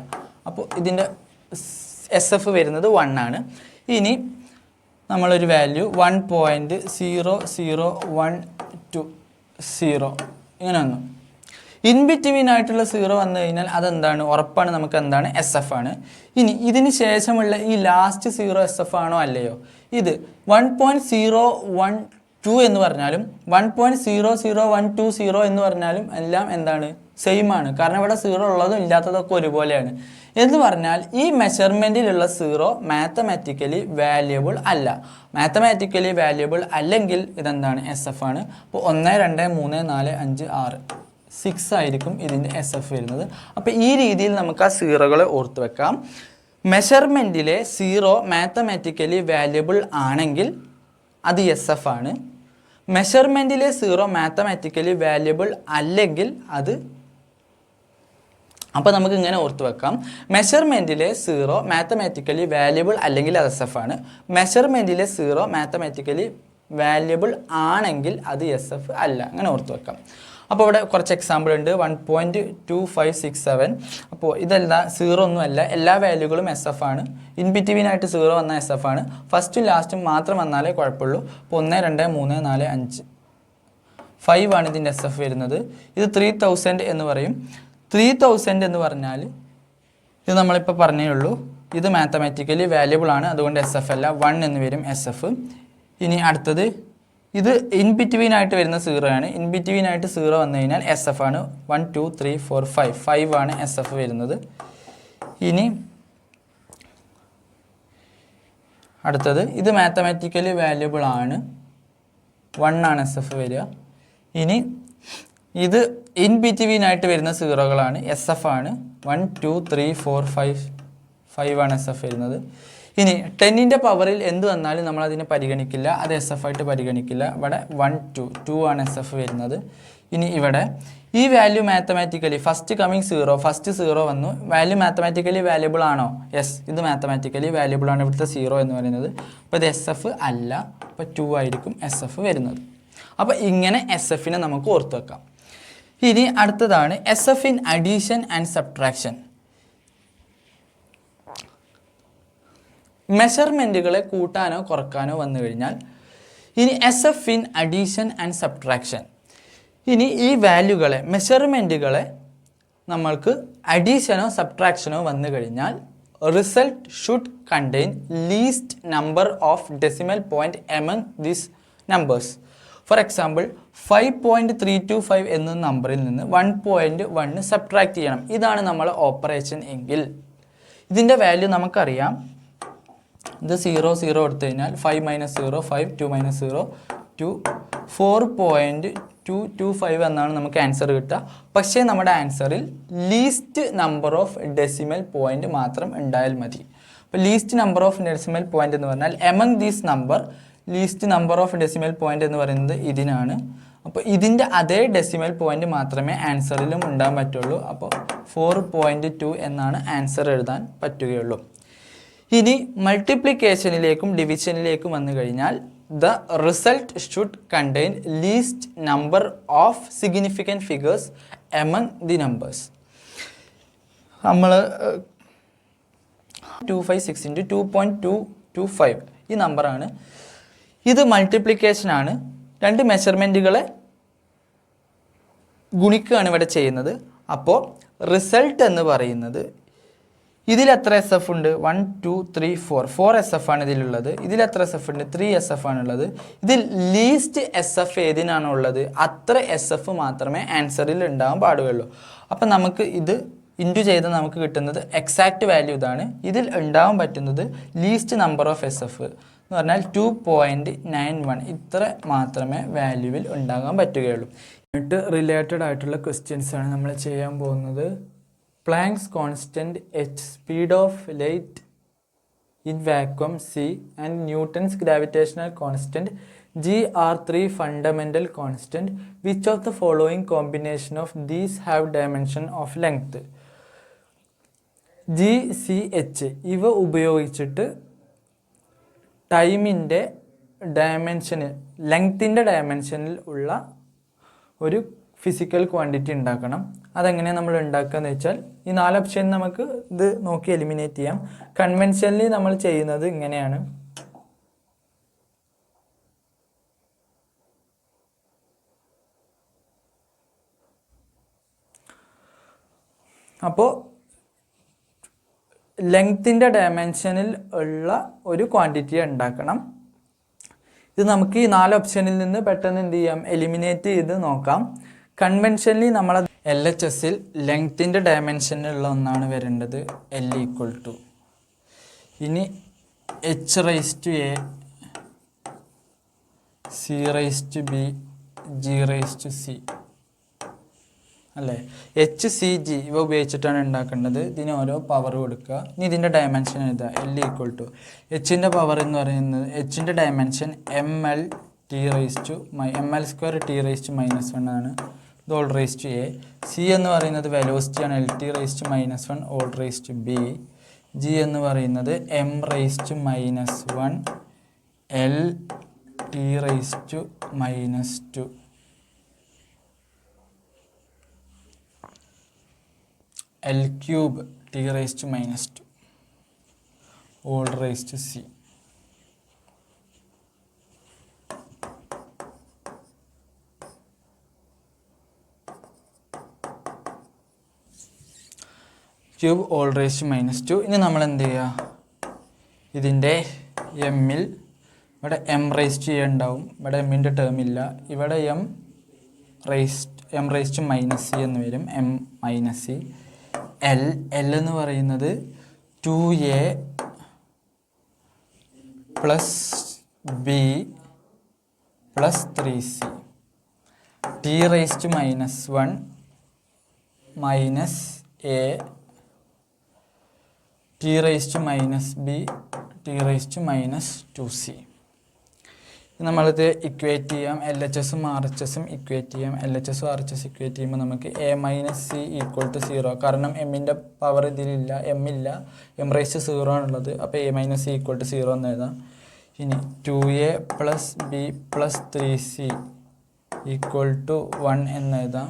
അപ്പോൾ ഇതിൻ്റെ SF വരുന്നത് 1 ആണ്. ഇനി നമ്മളൊരു വാല്യൂ 1.00120 ഇങ്ങനെ വന്നു. ഇൻ ബിറ്റ്വീൻ ആയിട്ടുള്ള സീറോ വന്നു കഴിഞ്ഞാൽ അതെന്താണ്, ഉറപ്പാണ് നമുക്ക് എന്താണ്, SF ആണ്. ഇനി ഇതിന് ശേഷമുള്ള ഈ ലാസ്റ്റ് സീറോ SF ആണോ അല്ലയോ? ഇത് 1.012 എന്ന് പറഞ്ഞാലും 1.00120 എന്ന് പറഞ്ഞാലും എല്ലാം എന്താണ്, സെയിം ആണ്. കാരണം ഇവിടെ സീറോ ഉള്ളതും ഇല്ലാത്തതൊക്കെ ഒരുപോലെയാണ്. എന്ന് പറഞ്ഞാൽ ഈ മെഷർമെൻറ്റിലുള്ള സീറോ മാത്തമാറ്റിക്കലി വാല്യബിൾ അല്ല. മാത്തമാറ്റിക്കലി വാല്യബിൾ അല്ലെങ്കിൽ ഇതെന്താണ്, SF ആണ്. അപ്പോൾ 1 2 3 4 5 6 6 ആയിരിക്കും ഇതിൻ്റെ SF വരുന്നത്. അപ്പോൾ ഈ രീതിയിൽ നമുക്ക് ആ സീറോകളെ ഓർത്ത് വെക്കാം. മെഷർമെൻറ്റിലെ സീറോ മാത്തമാറ്റിക്കലി വാല്യബിൾ ആണെങ്കിൽ അത് SF ആണ്. മെഷർമെൻറ്റിലെ സീറോ മാത്തമാറ്റിക്കലി വാല്യബിൾ അല്ലെങ്കിൽ അത്, അപ്പോൾ നമുക്ക് ഇങ്ങനെ ഓർത്ത് വെക്കാം. മെഷർമെൻറ്റിലെ സീറോ മാത്തമാറ്റിക്കലി വാല്യബിൾ അല്ലെങ്കിൽ അത് SF ആണ്. മെഷർമെൻറ്റിലെ സീറോ മാത്തമാറ്റിക്കലി വാല്യബിൾ ആണെങ്കിൽ അത് SF അല്ല. അങ്ങനെ ഓർത്ത് വെക്കാം. അപ്പോൾ ഇവിടെ കുറച്ച് എക്സാമ്പിൾ ഉണ്ട്. 1.2567. അപ്പോൾ ഇതെല്ലാം സീറോ ഒന്നുമല്ല, എല്ലാ വാല്യൂകളും SF ആണ്. ഇൻ ബിറ്റ്വീൻ ആയിട്ട് സീറോ വന്നാൽ SF ആണ്. ഫസ്റ്റും ലാസ്റ്റും മാത്രം വന്നാലേ കുഴപ്പമുള്ളൂ. അപ്പോൾ 1 2 3 4 5 5 ആണ് ഇതിൻ്റെ SF വരുന്നത്. ഇത് 3000 എന്ന് പറയും. 3000 എന്ന് പറഞ്ഞാൽ ഇത് നമ്മളിപ്പോൾ പറഞ്ഞേ ഉള്ളൂ, ഇത് മാത്തമാറ്റിക്കലി വാല്യബിൾ ആണ്, അതുകൊണ്ട് SF അല്ല, 1 എന്ന് വരും SF. ഇനി അടുത്തത് ഇത് ഇൻ ബിറ്റ്വീൻ ആയിട്ട് വരുന്ന സീറോ ആണ്. ഇൻ ബിറ്റ്വീൻ ആയിട്ട് സീറോ വന്നു കഴിഞ്ഞാൽ SF ആണ്. 1 2 3 4 5 5 ആണ് SF വരുന്നത്. ഇനി അടുത്തത് ഇത് മാത്തമാറ്റിക്കലി വാല്യബിൾ ആണ്, 1 ആണ് SF വരിക. ഇനി ഇത് ഇൻ ബിറ്റ്വീൻ ആയിട്ട് വരുന്ന സീറോകളാണ്, SF ആണ്. 1 2 3 4 5 5 ആണ് SF വരുന്നത്. ഇനി 10ൻ്റെ പവറിൽ എന്ത് വന്നാലും നമ്മൾ അതിനെ പരിഗണിക്കില്ല, അത് SF ആയിട്ട് പരിഗണിക്കില്ല. ഇവിടെ 1 2 2 ആണ് SF വരുന്നത്. ഇനി ഇവിടെ ഈ value mathematically first coming zero, first zero വന്നു, വാല്യൂ മാത്തമാറ്റിക്കലി വാല്യബിൾ ആണോ? യെസ്, ഇത് മാത്തമാറ്റിക്കലി വാല്യബിൾ ആണ് ഇവിടുത്തെ സീറോ എന്ന് പറയുന്നത്. അപ്പോൾ ഇത് SF അല്ല, അപ്പോൾ 2 ആയിരിക്കും SF വരുന്നത്. അപ്പോൾ ഇങ്ങനെ SF-നെ നമുക്ക് ഓർത്ത് വെക്കാം. ഇനി അടുത്തതാണ് SF in addition and subtraction. മെഷർമെൻറ്റുകളെ കൂട്ടാനോ കുറക്കാനോ വന്നു കഴിഞ്ഞാൽ ഇനി SF in addition and subtraction. ഇനി ഈ വാല്യൂകളെ, മെഷർമെൻറ്റുകളെ നമ്മൾക്ക് അഡീഷനോ സബ്ട്രാക്ഷനോ വന്നു കഴിഞ്ഞാൽ result should contain least number of decimal point among these numbers. For example 5.325 എന്ന നമ്പറിൽ നിന്ന് 1.1 സബ്ട്രാക്ട് ചെയ്യണം. ഇതാണ് നമ്മൾ ഓപ്പറേഷൻ എങ്കിൽ ഇതിൻ്റെ വാല്യൂ നമുക്കറിയാം. ഇത് 0 0 എടുത്തു കഴിഞ്ഞാൽ 5 - 0 5 2 - 0 2 4.225 എന്നാണ് നമുക്ക് ആൻസർ കിട്ടുക. പക്ഷേ നമ്മുടെ ആൻസറിൽ least number of decimal point മാത്രം ഉണ്ടായാൽ മതി. അപ്പോൾ least number of decimal point എന്ന് പറഞ്ഞാൽ among these number, least number of decimal point എന്ന് പറയുന്നത് ഇതിനാണ്. അപ്പോൾ ഇതിൻ്റെ അതേ ഡെസിമൽ പോയിൻ്റ് മാത്രമേ ആൻസറിലും ഉണ്ടാകാൻ പറ്റുള്ളൂ. അപ്പോൾ 4.2 എന്നാണ് ആൻസർ എഴുതാൻ പറ്റുകയുള്ളൂ. ഇനി മൾട്ടിപ്ലിക്കേഷനിലേക്കും ഡിവിഷനിലേക്കും വന്നു കഴിഞ്ഞാൽ the result should contain least number of significant figures among the numbers. നമ്മൾ 256 × 2.225 ഈ നമ്പറാണ്. ഇത് മൾട്ടിപ്ലിക്കേഷനാണ്. രണ്ട് മെഷർമെൻറ്റുകളെ ഗുണിക്കുകയാണ് ഇവിടെ ചെയ്യുന്നത്. അപ്പോൾ റിസൾട്ട് എന്ന് പറയുന്നത് ഇതിൽ എത്ര SF ഉണ്ട്? 1 2 3 4 SF ആണ് ഇതിലുള്ളത്. ഇതിൽ എത്ര SF ഉണ്ട്? 3 SF ആണുള്ളത്. ഇതിൽ ലീസ്റ്റ് SF ഏതിനാണുള്ളത് അത്ര SF മാത്രമേ ആൻസറിൽ ഉണ്ടാകാൻ പാടുകയുള്ളൂ. അപ്പം നമുക്ക് ഇത് ഇൻറ്റു ചെയ്ത് നമുക്ക് കിട്ടുന്നത് എക്സാക്റ്റ് വാല്യൂ ഇതാണ്. ഇതിൽ ഉണ്ടാകാൻ പറ്റുന്നത് ലീസ്റ്റ് നമ്പർ ഓഫ് SF എന്ന് പറഞ്ഞാൽ 2.91. ഇത്ര മാത്രമേ വാല്യൂവിൽ ഉണ്ടാകാൻ പറ്റുകയുള്ളൂ. എന്നിട്ട് റിലേറ്റഡ് ആയിട്ടുള്ള ക്വസ്റ്റ്യൻസ് ആണ് നമ്മൾ ചെയ്യാൻ പോകുന്നത്. Planck's constant h, speed of light in vacuum c, and Newton's gravitational constant g are three fundamental constant. Which of the following combination of these have dimension of length? G, C, H ഇവ ഉപയോഗിച്ചിട്ട് ടൈമിൻ്റെ ഡയമെൻഷനിൽ ലെങ്ത്തിൻ്റെ ഡയമെൻഷനിൽ ഉള്ള ഒരു physical quantity ഉണ്ടാക്കണം. അതെങ്ങനെയാണ് നമ്മൾ ഉണ്ടാക്കുക എന്ന് വെച്ചാൽ ഈ 4 ഓപ്ഷൻ നമുക്ക് ഇത് നോക്കി എലിമിനേറ്റ് ചെയ്യാം. കൺവെൻഷനലി നമ്മൾ ചെയ്യുന്നത് ഇങ്ങനെയാണ്. അപ്പോൾ ലെങ്ത്തിൻ്റെ ഡയമെൻഷനിൽ ഉള്ള ഒരു ക്വാണ്ടിറ്റി ഉണ്ടാക്കണം. ഇത് നമുക്ക് ഈ 4 ഓപ്ഷനിൽ നിന്ന് പെട്ടെന്ന് എന്ത് ചെയ്യാം, എലിമിനേറ്റ് ചെയ്ത് നോക്കാം. കൺവെൻഷനലി നമ്മൾ LHSൽ ലെങ്ത്തിൻ്റെ ഡയമെൻഷനിലുള്ള ഒന്നാണ് വരേണ്ടത്, L = ഇനി H⁻A C⁻B G⁻C അല്ലേ. HCG ഇവ ഉപയോഗിച്ചിട്ടാണ് ഉണ്ടാക്കേണ്ടത്. ഇതിന് ഓരോ പവർ കൊടുക്കുക. ഇനി ഇതിൻ്റെ ഡയമെൻഷൻ എഴുതുക. L = Hൻ്റെ പവർ എന്ന് പറയുന്നത് Hൻ്റെ ഡയമെൻഷൻ ml² T⁻1 ആണ്. ഇത് all⁻A. C എന്ന് പറയുന്നത് വെലോസിറ്റിയാണ്, LT⁻1 all⁻B. G എന്ന് പറയുന്നത് m⁻1 LT⁻2 L³ T⁻2 all⁻C. Cube all⁻². ഇനി നമ്മൾ എന്ത് ചെയ്യുക, ഇതിൻ്റെ എമ്മിൽ ഇവിടെ m⁻A ഉണ്ടാവും, ഇവിടെ എമ്മിൻ്റെ ടേം ഇല്ല. ഇവിടെ m⁻C എന്ന് വരും, m-C. L എന്ന് പറയുന്നത് 2A + B + 3C. T⁻1 - A T⁻B T⁻2C. നമ്മളിത് ഇക്വേറ്റ് ചെയ്യാം. LHSും RHSും ഇക്വേറ്റ് ചെയ്യാം. LHSും RHS ഇക്വേറ്റ് ചെയ്യുമ്പോൾ നമുക്ക് A-C = 0. കാരണം എമ്മിൻ്റെ പവർ ഇതിലില്ല, m-ഇല്ല, m⁻0 ആണുള്ളത്. അപ്പോൾ A-C = 0 എന്ന് എഴുതാം. ഇനി 2A + B + 3C = 1 എന്ന് എഴുതാം.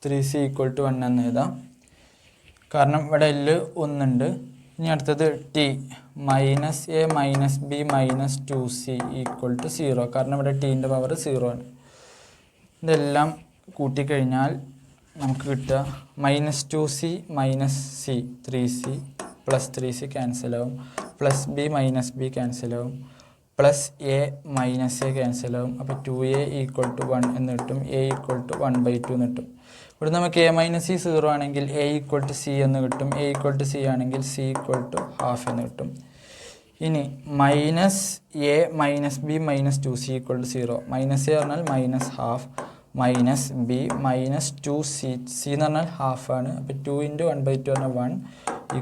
3C = 1 എന്ന് എഴുതാം. കാരണം ഇവിടെ L 1 ഉണ്ട്. ഇനി അടുത്തത് T -A - B - 2C = 0. കാരണം ഇവിടെ Tൻ്റെ പവർ 0 ആണ്. ഇതെല്ലാം കൂട്ടിക്കഴിഞ്ഞാൽ നമുക്ക് കിട്ടുക -2C - C 3C + 3C cancel ആവും, +B - B ക്യാൻസൽ ആവും, +A - A ക്യാൻസൽ ആവും. അപ്പോൾ 2A = 1 എന്ന് കിട്ടും, A = 1/2 എന്ന് കിട്ടും. ഇവിടെ നമുക്ക് A-C 0 ആണെങ്കിൽ A = C എന്ന് കിട്ടും, A = C ആണെങ്കിൽ C = ½ എന്ന് കിട്ടും. ഇനി -A - B - 2C = 0. -A പറഞ്ഞാൽ -½ -B - 2C, C എന്ന് പറഞ്ഞാൽ ½ ആണ്. അപ്പോൾ 2 × 1/2 പറഞ്ഞാൽ 1 =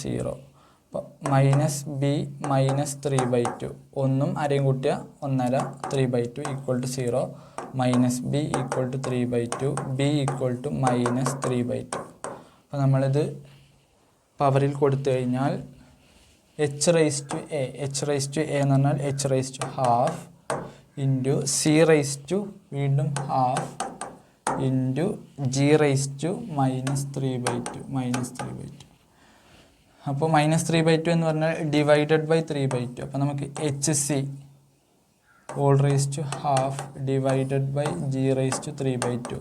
0. അപ്പോൾ -B - 3/2 ഒന്നും അരയും കൂട്ടിയ 1/2 3/2 = 0. -B = 3/2, B = -3/2. അപ്പോൾ നമ്മളിത് പവറിൽ കൊടുത്തു കഴിഞ്ഞാൽ H⁻A എന്ന് പറഞ്ഞാൽ H⁻½ × C⁻, വീണ്ടും ½ × G⁻−3/2. അപ്പോൾ -3/2 എന്ന് പറഞ്ഞാൽ /3/2. അപ്പോൾ നമുക്ക് HC all⁻½ G⁻3/2.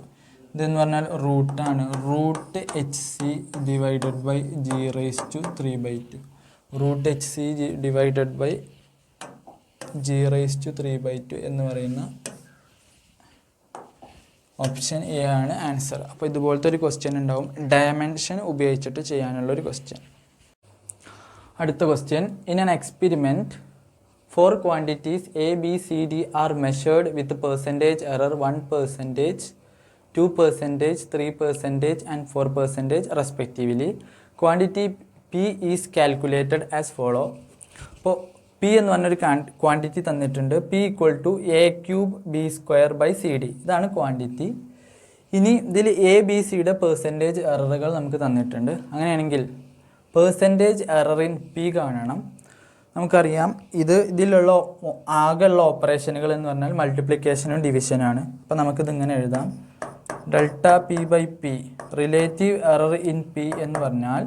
ഇതെന്ന് പറഞ്ഞാൽ റൂട്ടാണ്, √HC /G⁻3/2. √HC /G⁻3/2 എന്ന് പറയുന്ന ഓപ്ഷൻ എ ആണ് ആൻസർ. അപ്പോൾ ഇതുപോലത്തെ ഒരു ക്വസ്റ്റ്യൻ ഉണ്ടാവും, ഡയമെൻഷൻ ഉപയോഗിച്ചിട്ട് ചെയ്യാനുള്ള ഒരു ക്വസ്റ്റ്യൻ. അടുത്ത question, in an experiment 4 quantities A, B, C, D are measured with percentage error 1%, 2%, 3% and 4% respectively. Quantity P is calculated as follow. അപ്പോൾ P എന്ന് പറഞ്ഞൊരു ക്വാണ്ടിറ്റി തന്നിട്ടുണ്ട്. P = A³ B²/CD. ഇതാണ് ക്വാണ്ടിറ്റി. ഇനി ഇതിൽ A, B, Cയുടെ പെർസെൻറ്റേജ് എററുകൾ നമുക്ക് തന്നിട്ടുണ്ട്. അങ്ങനെയാണെങ്കിൽ പെർസെൻറ്റേജ് എറർ ഇൻ പി കാണണം. നമുക്കറിയാം ഇതിലുള്ള ആകെയുള്ള ഓപ്പറേഷനുകൾ എന്ന് പറഞ്ഞാൽ മൾട്ടിപ്ലിക്കേഷനും ഡിവിഷനാണ്. അപ്പോൾ നമുക്കിത് ഇങ്ങനെ എഴുതാം. Delta P by P relative error in P എന്ന് പറഞ്ഞാൽ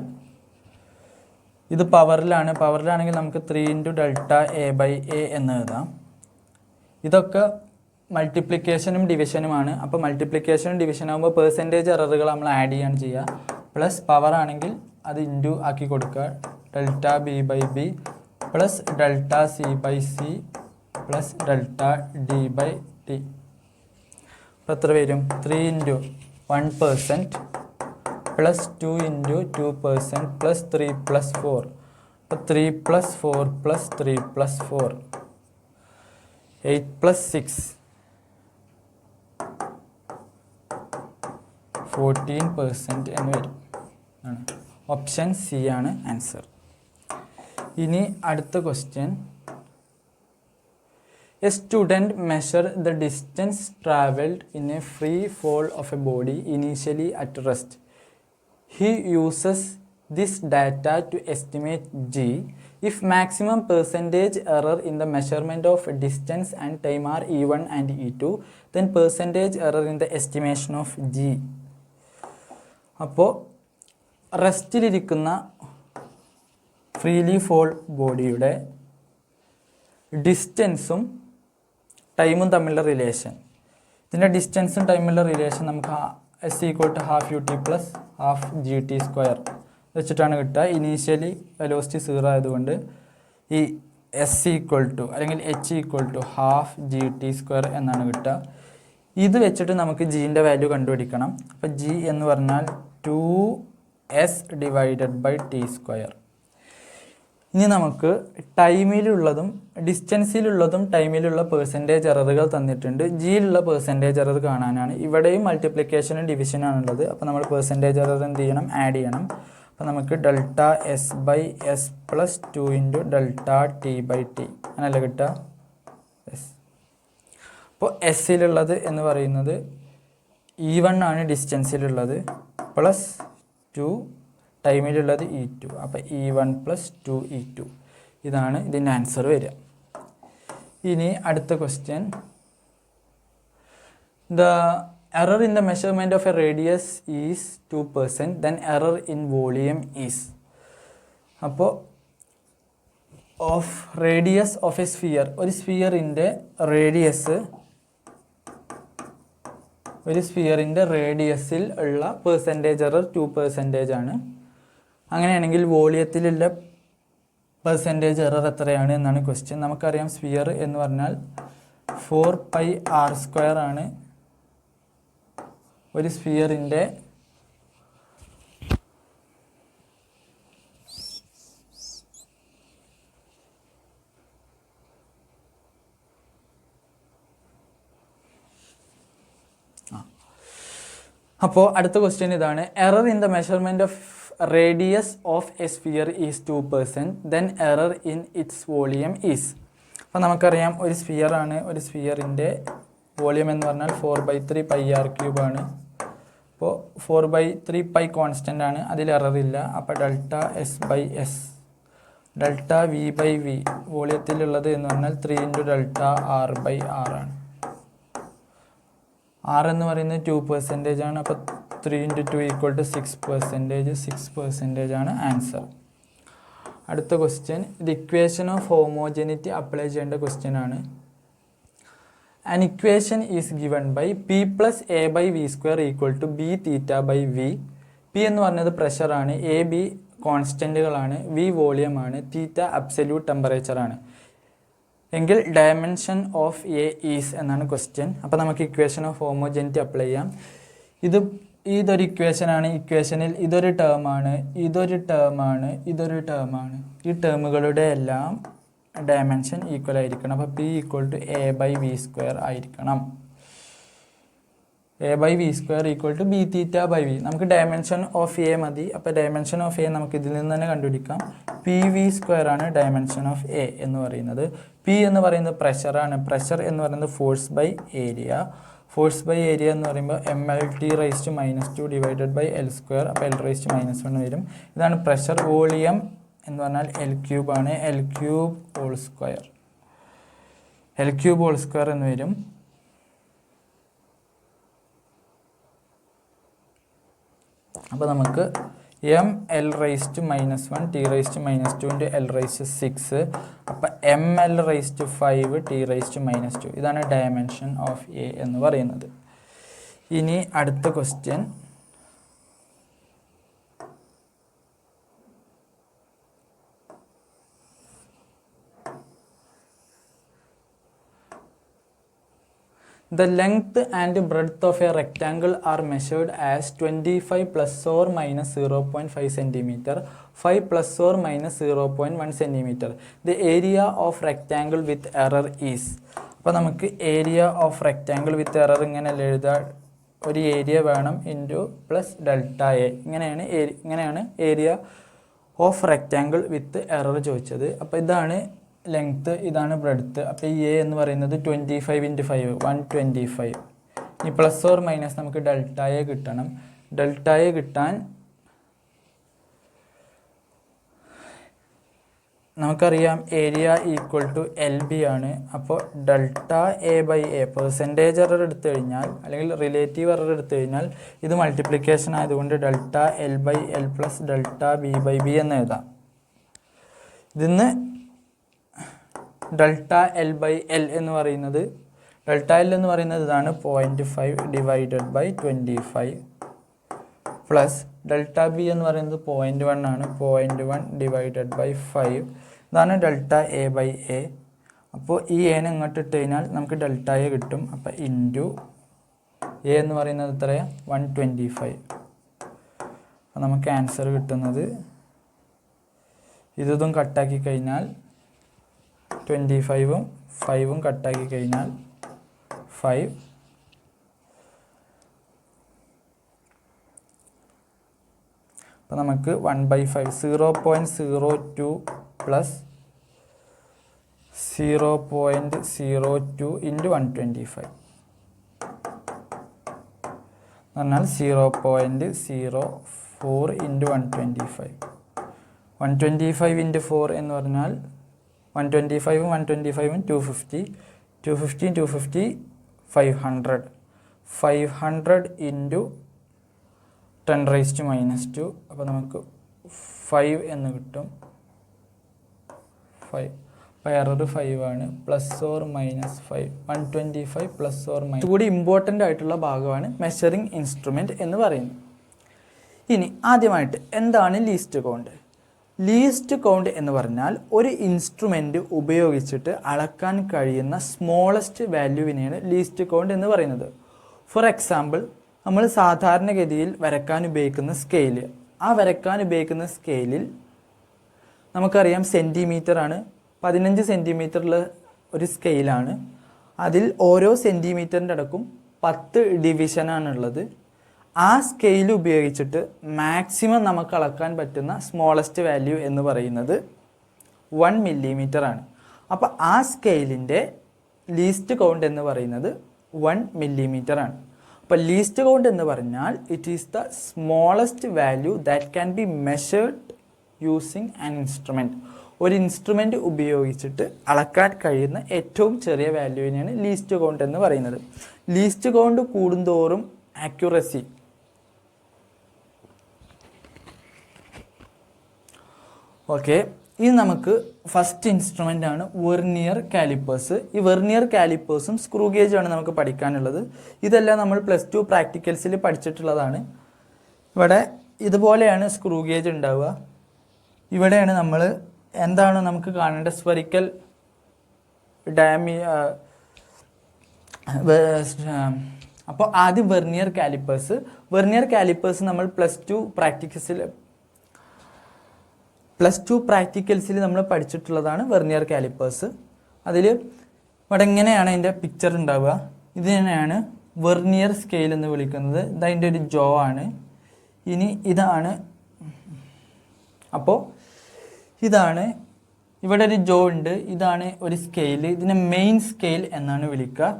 ഇത് പവറിലാണെങ്കിൽ നമുക്ക് 3 × ഡെൽറ്റ എ ബൈ എ എന്ന് എഴുതാം. ഇതൊക്കെ മൾട്ടിപ്ലിക്കേഷനും ഡിവിഷനുമാണ്. അപ്പോൾ മൾട്ടിപ്ലിക്കേഷനും ഡിവിഷൻ ആകുമ്പോൾ പെർസെൻറ്റേജ് എററുകൾ നമ്മൾ ആഡ് ചെയ്യാണ് ചെയ്യുക. പ്ലസ് പവർ ആണെങ്കിൽ അത് ഇൻറ്റു ആക്കി കൊടുക്കുക. Delta B by B plus delta C by C plus delta D by T. അപ്പോൾ എത്ര വരും? 3 × 1% പ്ലസ് 2 × 2% പ്ലസ് 3 പ്ലസ് 4. അപ്പോൾ 3 പ്ലസ് 4 പ്ലസ് 3 പ്ലസ് 4 8 പ്ലസ് 6 14% എന്ന് വരും. ഓപ്ഷൻ സി ആണ് ആൻസർ. ഇനി അടുത്ത question. A student measure the distance travelled in A free fall of a body initially at rest. He uses this data to estimate g. If maximum percentage error in the measurement of distance and time are e1 and e2, then percentage error in the estimation of g. അപ്പോൾ റെസ്റ്റിലിരിക്കുന്ന freely fall ബോഡിയുടെ ഡിസ്റ്റൻസും ടൈമും തമ്മിലുള്ള relation, ഇതിൻ്റെ ഡിസ്റ്റൻസും തമ്മിലുള്ള relation നമുക്ക് S = ½ ut plus ½ gt² വെച്ചിട്ടാണ് കിട്ടുക. Initially velocity 0 ആയതുകൊണ്ട് ഈ S = അല്ലെങ്കിൽ H = ½ gt² എന്നാണ് കിട്ടുക. ഇത് വെച്ചിട്ട് നമുക്ക് ജീൻ്റെ വാല്യൂ കണ്ടുപിടിക്കണം. അപ്പോൾ ജി എന്ന് പറഞ്ഞാൽ 2s / t². ഇനി നമുക്ക് ടൈമിലുള്ളതും ഡിസ്റ്റൻസിലുള്ളതും ടൈമിലുള്ള പെർസെൻറ്റേജ് എററുകൾ തന്നിട്ടുണ്ട്. ജിയിലുള്ള പെർസെൻറ്റേജ് എറർ കാണാനാണ്. ഇവിടെയും മൾട്ടിപ്ലിക്കേഷനും ഡിവിഷനാണുള്ളത്. അപ്പോൾ നമ്മൾ പെർസെൻറ്റേജ് എറർ എന്ത് ചെയ്യണം? ആഡ് ചെയ്യണം. അപ്പോൾ നമുക്ക് delta S by S plus 2 × delta T by T അങ്ങനല്ല കിട്ടുക. എസ് അപ്പോൾ എസ്സിലുള്ളത് എന്ന് പറയുന്നത് E1 ആണ് ഡിസ്റ്റൻസിലുള്ളത് പ്ലസ് 2 ടൈമിലുള്ളത് E2. അപ്പോൾ E1 പ്ലസ് 2 E2 ഇതാണ് ഇതിൻ്റെ ആൻസർ വരിക. ഇനി അടുത്ത question. The error in the measurement of a radius is 2%, then error in volume is. അപ്പോൾ of radius of a sphere, ഒരു സ്ഫിയറിൻ്റെ റേഡിയസ്, ഒരു സ്ഫിയറിൻ്റെ റേഡിയസിൽ ഉള്ള പെർസെൻറ്റേജ് എറർ 2% ആണ്. അങ്ങനെയാണെങ്കിൽ വോളിയത്തിലുള്ള പെർസെൻറ്റേജ് എറർ എത്രയാണ് എന്നാണ് ക്വസ്റ്റ്യൻ. നമുക്കറിയാം സ്ഫിയർ എന്ന് പറഞ്ഞാൽ 4πr² ആണ് ഒരു സ്ഫിയറിൻ്റെ അപ്പോൾ അടുത്ത ക്വസ്റ്റ്യൻ ഇതാണ്. Error in the measurement of radius of a sphere is 2%, then error in its volume is. അപ്പോൾ നമുക്കറിയാം ഒരു സ്ഫിയർ ആണ്. ഒരു സ്ഫിയറിൻ്റെ വോളിയം എന്ന് പറഞ്ഞാൽ 4/3 πr³ ആണ്. അപ്പോൾ 4/3 π കോൺസ്റ്റൻ്റ് ആണ്, അതിൽ എറർ ഇല്ല. അപ്പോൾ delta S by S, delta V by V വോളിയത്തിലുള്ളത് എന്ന് പറഞ്ഞാൽ 3 × ഡെൽറ്റ r/r ആണ്. r എന്ന് പറയുന്നത് 2% ആണ്. അപ്പോൾ 3 × 2 = 6%. 6% ആണ് ആൻസർ. അടുത്ത ക്വസ്റ്റ്യൻ. ഇത് ഇക്വേഷൻ ഓഫ് ഹോമോജനിറ്റി അപ്ലൈ ചെയ്യേണ്ട ക്വസ്റ്റ്യൻ ആണ്. An equation is given by P + a/v² = b(θ/v). P എന്ന് പറഞ്ഞത് പ്രഷറാണ്, എ ബി കോൺസ്റ്റൻറ്റുകളാണ്, വി വോളിയമാണ്, തീറ്റ അബ്സല്യൂട്ട് ടെമ്പറേച്ചറാണ്. എങ്കിൽ ഡയമെൻഷൻ ഓഫ് എ ഈസ് എന്നാണ് ക്വസ്റ്റ്യൻ. അപ്പോൾ നമുക്ക് ഇക്വേഷൻ ഓഫ് ഹോമോജനിറ്റി അപ്ലൈ ചെയ്യാം. ഇതൊരു ഇക്വേഷനാണ്. ഇക്വേഷനിൽ ഇതൊരു ടേമാണ്, ഇതൊരു ടേമാണ്, ഇതൊരു ടേമാണ്. ഈ ടേമുകളുടെ എല്ലാം ഡയമെൻഷൻ ഈക്വൽ ആയിരിക്കണം. അപ്പോൾ P = a/v² ആയിരിക്കണം. a/v² = bθ/v. നമുക്ക് ഡയമെൻഷൻ ഓഫ് എ മതി. അപ്പോൾ ഡയമെൻഷൻ ഓഫ് എ നമുക്ക് ഇതിൽ നിന്ന് തന്നെ കണ്ടുപിടിക്കാം. pv² ആണ് ഡയമെൻഷൻ ഓഫ് എ എന്ന് പറയുന്നത്. P എന്ന് പറയുന്നത് പ്രഷറാണ്. പ്രഷർ എന്ന് പറയുന്നത് force by area. Force by area എന്ന് പറയുമ്പോൾ mLT⁻²² ഡിവൈഡഡ് ബൈ L². അപ്പോൾ L⁻⁻1 വരും. ഇതാണ് പ്രഷർ. വോളിയം എന്ന് പറഞ്ഞാൽ L³ ആണ്. L³ ഹോൾ സ്ക്വയർ എന്ന് വരും. അപ്പോൾ നമുക്ക് mL⁻⁻1 T⁻²⁻2 L⁻⁶. അപ്പോൾ mL⁵ T⁻². ഇതാണ് ഡയമെൻഷൻ ഓഫ് എ എന്ന് പറയുന്നത്. ഇനി അടുത്ത question, the length and breadth of a rectangle are measured as 25 plus or minus 0.5 cm, 5 plus or minus 0.1 cm. The area of rectangle with error is. അപ്പോൾ നമുക്ക് area of rectangle with error ഇങ്ങനെയല്ല എഴുതുക. ഒരു area വേണം into plus delta A. ഇങ്ങനെയാണ് area of rectangle with error ചോദിച്ചത്. അപ്പോൾ ഇതാണ് ലെങ്ത്ത്, ഇതാണ് ബ്രെഡ്ത്ത്. അപ്പോൾ ഈ എ എന്ന് പറയുന്നത് 25 × 5 125. ഈ പ്ലസ് ഓർ മൈനസ് നമുക്ക് ഡെൽറ്റ എ കിട്ടണം. ഡെൽറ്റ എ കിട്ടാൻ നമുക്കറിയാം ഏരിയ ഈക്വൽ ടു LB ആണ്. അപ്പോൾ delta A by A percentage error എടുത്തു കഴിഞ്ഞാൽ അല്ലെങ്കിൽ റിലേറ്റീവ് എറർ എടുത്തു കഴിഞ്ഞാൽ ഇത് മൾട്ടിപ്ലിക്കേഷൻ ആയതുകൊണ്ട് delta L/L plus delta B/B എന്ന് എഴുതാം. ഇതിന്ന് ഡെൽറ്റ L/L എന്ന് പറയുന്നത് ഇതാണ് 0.5 divided by 25 plus delta B എന്ന് പറയുന്നത് 0.1 ആണ്. 0.1 ഡിവൈഡഡ് ബൈ 5. ഇതാണ് ഡെൽറ്റ എ ബൈ എ. അപ്പോൾ ഈ എനെ ഇങ്ങോട്ട് ഇട്ട് കഴിഞ്ഞാൽ നമുക്ക് ഡെൽറ്റ എ കിട്ടും. അപ്പോൾ ഇൻറ്റു എ എന്ന് പറയുന്നത് എത്രയാണ്? 125. അപ്പോൾ നമുക്ക് ആൻസർ കിട്ടുന്നത് ഇതും കട്ടാക്കി കഴിഞ്ഞാൽ 25ഉം 5ഉം കട്ടാക്കി കഴിഞ്ഞാൽ 5. അപ്പോൾ നമുക്ക് 1/5 0.02 പ്ലസ് 0.02 ഇൻറ്റു 125 എന്ന് പറഞ്ഞാൽ 0.04 ഇൻറ്റു 125. 125 ഇൻറ്റു 4 എന്ന് പറഞ്ഞാൽ 125ഉം 125ഉം 250. 250 500. 500 ഇൻറ്റു 10⁻². അപ്പോൾ നമുക്ക് 5 എന്ന് കിട്ടും. 5. അപ്പോൾ എറർ 5 ആണ്. Plus or minus 5. 125 plus or minus. ഇതുകൂടി ഇമ്പോർട്ടൻ്റ് ആയിട്ടുള്ള ഭാഗമാണ് മെഷറിംഗ് ഇൻസ്ട്രുമെൻറ്റ് എന്ന് പറയുന്നത്. ഇനി ആദ്യമായിട്ട് എന്താണ് ലീസ്റ്റ് കൗണ്ട്? ലീസ്റ്റ് കൗണ്ട് എന്ന് പറഞ്ഞാൽ ഒരു ഇൻസ്ട്രുമെൻ്റ് ഉപയോഗിച്ചിട്ട് അളക്കാൻ കഴിയുന്ന സ്മോളസ്റ്റ് വാല്യൂവിനെയാണ് ലീസ്റ്റ് കൗണ്ട് എന്ന് പറയുന്നത്. ഫോർ എക്സാമ്പിൾ, നമ്മൾ സാധാരണഗതിയിൽ വരക്കാൻ ഉപയോഗിക്കുന്ന സ്കെയില്, ആ വരക്കാൻ ഉപയോഗിക്കുന്ന സ്കെയിലിൽ നമുക്കറിയാം സെൻറ്റിമീറ്റർ ആണ്. 15 സെൻറ്റിമീറ്ററുള്ള ഒരു സ്കെയിലാണ്. അതിൽ ഓരോ സെൻറ്റിമീറ്ററിൻ്റെ അടക്കം 10 ഡിവിഷനാണുള്ളത്. ആ സ്കെയിൽ ഉപയോഗിച്ചിട്ട് മാക്സിമം നമുക്ക് അളക്കാൻ പറ്റുന്ന സ്മോളസ്റ്റ് വാല്യൂ എന്ന് പറയുന്നത് 1 മില്ലിമീറ്റർ ആണ്. അപ്പോൾ ആ സ്കെയിലിൻ്റെ ലീസ്റ്റ് കൗണ്ട് എന്ന് പറയുന്നത് 1 മില്ലിമീറ്റർ ആണ്. അപ്പോൾ ലീസ്റ്റ് കൗണ്ട് എന്ന് പറഞ്ഞാൽ it is the smallest value that can be measured using an instrument. ഒരു ഇൻസ്ട്രുമെൻ്റ് ഉപയോഗിച്ചിട്ട് അളക്കാൻ കഴിയുന്ന ഏറ്റവും ചെറിയ വാല്യൂവിനെയാണ് ലീസ്റ്റ് കൗണ്ട് എന്ന് പറയുന്നത്. ലീസ്റ്റ് കൗണ്ട് കൂടുന്തോറും ആക്യുറസി, ഓക്കെ. ഇനി നമുക്ക് ഫസ്റ്റ് ഇൻസ്ട്രുമെൻ്റ് ആണ് വെർനിയർ കാലിപ്പേഴ്സ്. ഈ വെർനിയർ കാലിപ്പേഴ്സും സ്ക്രൂ ഗേജുമാണ് നമുക്ക് പഠിക്കാനുള്ളത്. ഇതെല്ലാം നമ്മൾ +2 പ്രാക്ടിക്കൽസിൽ പഠിച്ചിട്ടുള്ളതാണ്. ഇവിടെ ഇതുപോലെയാണ് സ്ക്രൂ ഗേജ് ഉണ്ടാവുക. ഇവിടെയാണ് നമ്മൾ എന്താണ് നമുക്ക് കാണേണ്ട സ്ഫെറിക്കൽ അപ്പോൾ ആദ്യം വെർനിയർ കാലിപ്പേഴ്സ് നമ്മൾ +2 പ്രാക്ടിക്കൽസിൽ നമ്മൾ പഠിച്ചിട്ടുള്ളതാണ് വെർനിയർ കാലിപ്പേഴ്സ്. അതിൽ ഇവിടെ ഇങ്ങനെയാണ് അതിൻ്റെ പിക്ചർ ഉണ്ടാവുക. ഇത് തന്നെയാണ് വെർനിയർ സ്കെയിൽ എന്ന് വിളിക്കുന്നത്. ഇതതിൻ്റെ ഒരു ജോ ആണ്. ഇനി ഇതാണ്, അപ്പോൾ ഇതാണ് ഇവിടെ ഒരു ജോ ഉണ്ട്. ഇതാണ് ഒരു സ്കെയിൽ. ഇതിനെ മെയിൻ സ്കെയിൽ എന്നാണ് വിളിക്കുക.